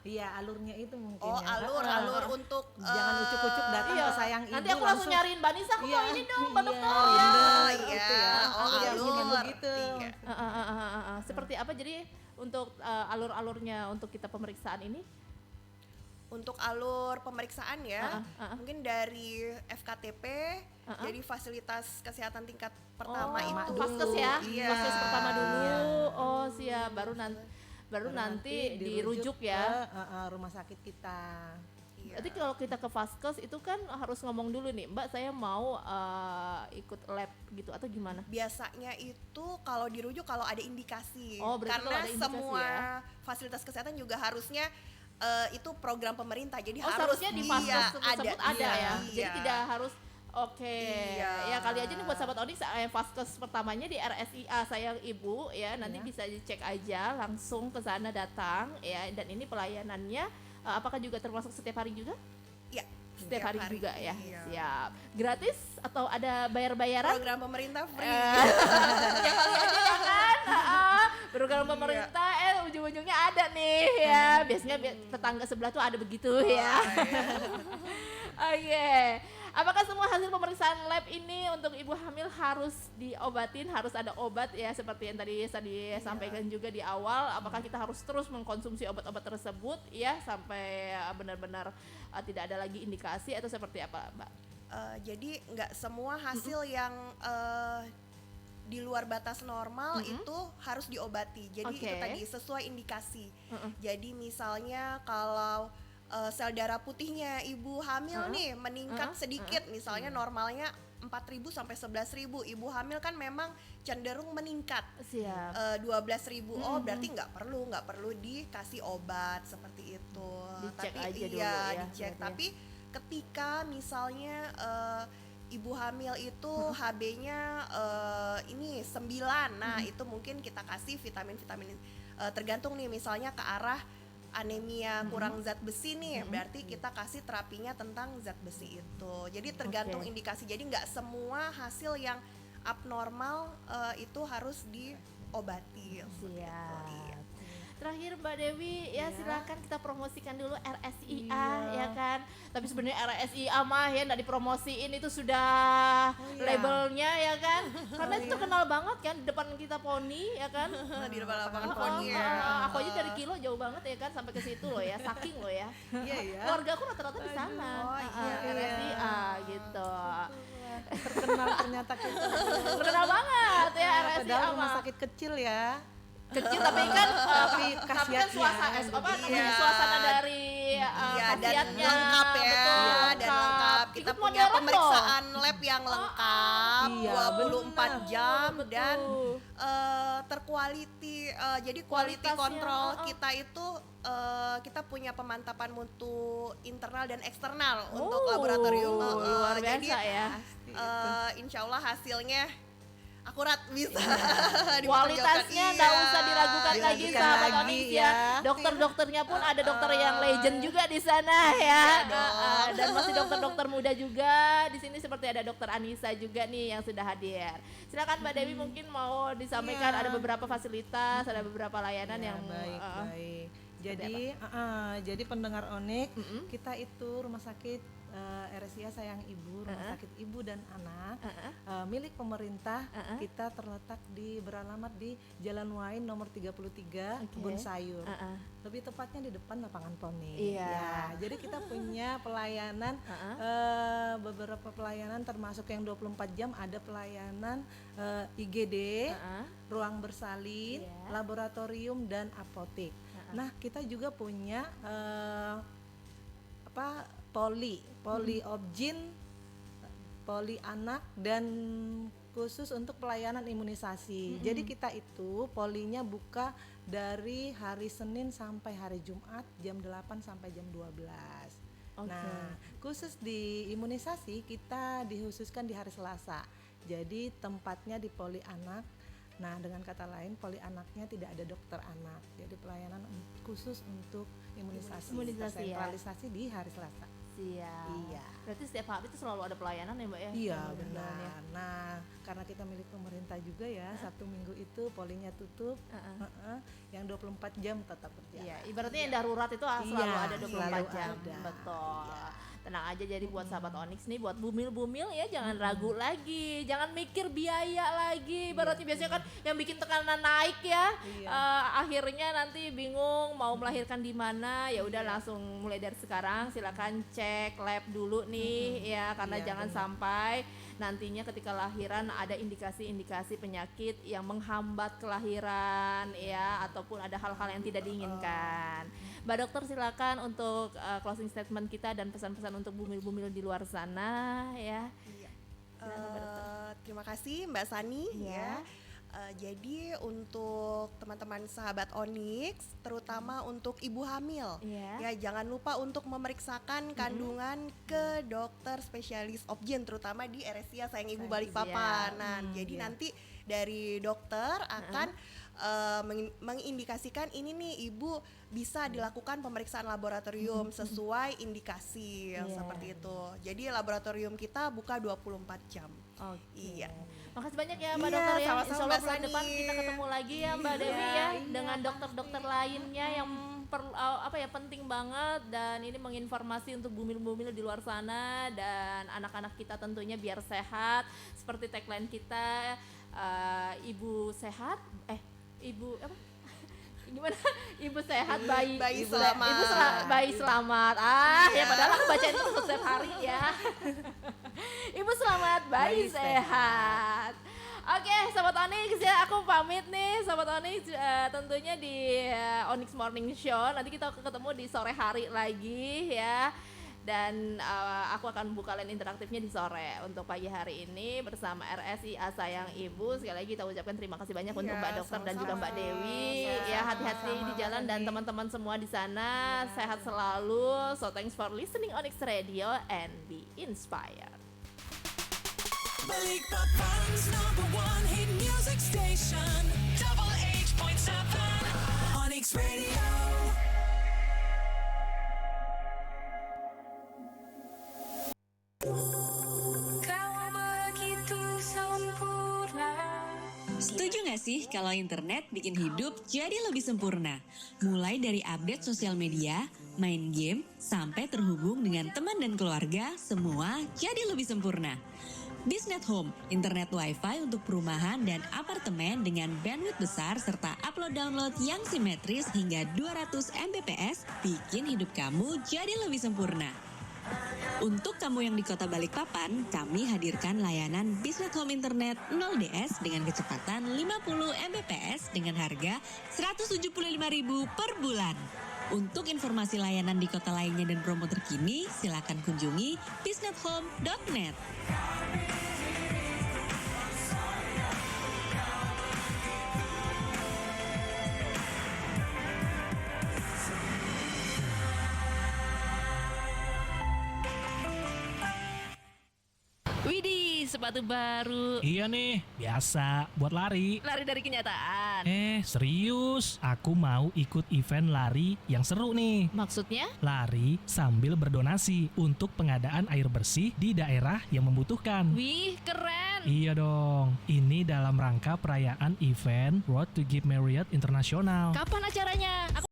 Iya, alurnya itu mungkin Oh, ya. alur untuk jangan ucuk-ucuk datang ke sayang ibu. Nanti aku langsung nyariin Mbak Nisa, aku mau ini dong Mbak Dokter. Alur. Begitu. Seperti apa jadi untuk alur-alurnya untuk kita pemeriksaan ini? Untuk alur pemeriksaan ya, mungkin dari FKTP, jadi fasilitas kesehatan tingkat pertama itu. Vaskes ya, Iya. Vaskes pertama dulu. Oh siap, baru nanti dirujuk ya. Ke rumah sakit kita. Berarti kalau kita ke Vaskes itu kan harus ngomong dulu nih, Mbak saya mau ikut lab gitu atau gimana? Biasanya itu kalau dirujuk kalau ada indikasi, Oh, berarti karena kalau ada indikasi semua ya? fasilitas kesehatan juga harusnya itu program pemerintah, jadi Oh harus seharusnya di Vaskes tersebut ada ya, jadi Iya. tidak harus. Oke, Iya. ya kali aja nih buat sahabat Onyx, Vaskes pertamanya di RSIA Sayang Ibu ya, nanti bisa dicek aja langsung ke sana datang ya, dan ini pelayanannya apakah juga termasuk setiap hari juga? Iya. Setiap hari juga ya, iya. siap. Gratis atau ada bayar-bayaran? Program pemerintah free. Ya kali aja ya kan, program pemerintah ujung-ujungnya ada nih ya, biasanya tetangga sebelah tuh ada begitu ya. Oke. Apakah semua hasil pemeriksaan lab ini untuk ibu hamil harus diobatin, harus ada obat ya seperti yang tadi saya sampaikan juga di awal? Apakah kita harus terus mengkonsumsi obat-obat tersebut ya sampai benar-benar tidak ada lagi indikasi atau seperti apa, Mbak? Jadi nggak semua hasil yang di luar batas normal itu harus diobati. Jadi itu tadi sesuai indikasi. Jadi misalnya kalau sel darah putihnya ibu hamil nih meningkat sedikit, misalnya normalnya 4.000 sampai 11.000, ibu hamil kan memang cenderung meningkat. 12.000. Oh, berarti nggak perlu dikasih obat seperti itu. Dicek tapi aja dulu ya, dicek. berarti. Tapi ketika misalnya ibu hamil itu HB-nya ini 9, nah itu mungkin kita kasih vitamin-vitamin tergantung nih, misalnya ke arah anemia kurang zat besi nih, berarti kita kasih terapinya tentang zat besi itu. Jadi tergantung indikasi. Jadi nggak semua hasil yang abnormal itu harus obati. Siap. Terakhir Mbak Dewi ya silakan kita promosikan dulu RSIA Iya. ya kan. Tapi sebenarnya RSIA mah ya nggak dipromosiin itu sudah labelnya ya kan. Karena itu terkenal banget kan di depan kita poni ya kan. Di depan lapangan poni ya. Aku aja dari Kilo jauh banget ya kan sampai ke situ loh ya, saking loh ya. Iya ya. Keluarga aku rata-rata di sana. RSIA gitu. Terkenal ternyata kita. Terkenal banget ya RSIA Padahal rumah mah. sakit kecil ya. Kecil tapi kan Tapi tapi kan khasiatnya suasana Iya. suasana dari Iya, dan khasiatnya lengkap ya, betul, dan lengkap. Kita Ikut punya modern pemeriksaan lab yang lengkap, Iya, 24 jam betul. dan terquality. Jadi quality Kualitasnya, control kita itu kita punya pemantapan mutu internal dan eksternal untuk laboratorium. luar biasa Jadi, ya. insya Allah hasilnya akurat bisa Kualitasnya dipertanggungjawabkan. nggak usah diragukan lagi Diragukan sahabat lagi Onyx ya. ya. Dokter-dokternya pun ada dokter yang legend juga di sana ya. Dan masih dokter-dokter muda juga. Di sini seperti ada dokter Anissa juga nih yang sudah hadir. Silakan Mbak Dewi mungkin mau disampaikan Iya. ada beberapa fasilitas, ada beberapa layanan yang baik. seperti Jadi pendengar Onyx, kita itu rumah sakit RSIA Sayang Ibu, rumah sakit ibu dan anak milik pemerintah. Kita terletak beralamat di Jalan Wain nomor 33 Kebun Sayur. Lebih tepatnya di depan lapangan poni. Iya. Ya, jadi kita punya pelayanan beberapa pelayanan termasuk yang 24 jam, ada pelayanan IGD, ruang bersalin, laboratorium dan apotek. Nah, kita juga punya poli objin, poli anak, dan khusus untuk pelayanan imunisasi. Jadi kita itu polinya buka dari hari Senin sampai hari Jumat jam 8 sampai jam 12. Nah, khusus di imunisasi kita dikhususkan di hari Selasa. Jadi tempatnya di poli anak. Nah, dengan kata lain poli anaknya tidak ada dokter anak. Jadi pelayanan khusus untuk imunisasi ya. tersentralisasi di hari Selasa. Siap. Iya. Berarti setiap hari itu selalu ada pelayanan ya Mbak ya? Iya, Yang benar. ya. Nah, karena kita milik pemerintah juga ya, Sabtu Minggu itu polinya tutup. Yang 24 jam tetap berjalan. Iya, ibaratnya yang darurat itu selalu Iya, ada 24 selalu jam. ada. Betul. Tenang aja, jadi buat sahabat Onyx nih, buat bumil-bumil ya jangan ragu lagi, jangan mikir biaya lagi. Ibaratnya biasanya kan yang bikin tekanan naik ya, akhirnya nanti bingung mau melahirkan di mana. Ya udah langsung mulai dari sekarang silakan cek lab dulu nih ya, karena jangan sampai nantinya ketika lahiran ada indikasi-indikasi penyakit yang menghambat kelahiran ya, ataupun ada hal-hal yang tidak diinginkan. Mbak Dokter silakan untuk closing statement kita dan pesan-pesan untuk bumil-bumil di luar sana ya. Terima kasih Mbak Sani ya. Jadi untuk teman-teman sahabat Onyx, terutama untuk ibu hamil, ya jangan lupa untuk memeriksakan kandungan ke dokter spesialis obgyn, terutama di RSIA Sayang Ibu Balikpapan. Nah, jadi nanti dari dokter akan mengindikasikan ini nih ibu bisa dilakukan pemeriksaan laboratorium sesuai indikasi seperti itu. Jadi laboratorium kita buka 24 jam. Iya. Makasih banyak ya Mbak Dokter ya. sama-sama Insya Allah Mbak bulan Sani. depan kita ketemu lagi ya Mbak Dewi ya, dengan dokter-dokter lainnya yang penting banget, dan ini menginformasi untuk bumil-bumil di luar sana dan anak-anak kita tentunya biar sehat seperti tagline kita, ibu sehat ibu apa gimana ibu sehat bayi selamat. Bayi selamat ya padahal aku bacain itu setiap hari ya. Ibu selamat bayi sehat. Oke, Sobat Onyx ya, aku pamit nih Sobat Onyx, tentunya di Onyx Morning Show. Nanti kita ketemu di sore hari lagi ya. Dan aku akan buka line interaktifnya di sore untuk pagi hari ini bersama RSIA Sayang Ibu. Sekali lagi kita ucapkan terima kasih banyak untuk Mbak Dokter dan juga Mbak Dewi. Ya, hati-hati di jalan dan teman-teman semua di sana sehat selalu. So thanks for listening Onyx Radio and be inspired. Balikpapan's #1 hit music station, Double 8.7 Onyx Radio. Setuju gak sih kalau internet bikin hidup jadi lebih sempurna? Mulai dari update sosial media, main game, sampai terhubung dengan teman dan keluarga, semua jadi lebih sempurna. Biznet Home, internet wifi untuk perumahan dan apartemen dengan bandwidth besar serta upload-download yang simetris hingga 200 Mbps bikin hidup kamu jadi lebih sempurna. Untuk kamu yang di kota Balikpapan, kami hadirkan layanan Biznet Home Internet 0DS dengan kecepatan 50 Mbps dengan harga Rp175.000 per bulan. Untuk informasi layanan di kota lainnya dan promo terkini, silakan kunjungi biznethome.net. Widih, sepatu baru. Iya nih, biasa buat lari. Lari dari kenyataan. Serius, aku mau ikut event lari yang seru nih. Maksudnya? Lari sambil berdonasi untuk pengadaan air bersih di daerah yang membutuhkan. Wih, keren. Iya dong, ini dalam rangka perayaan event Road to Give Marriott International. Kapan acaranya? Aku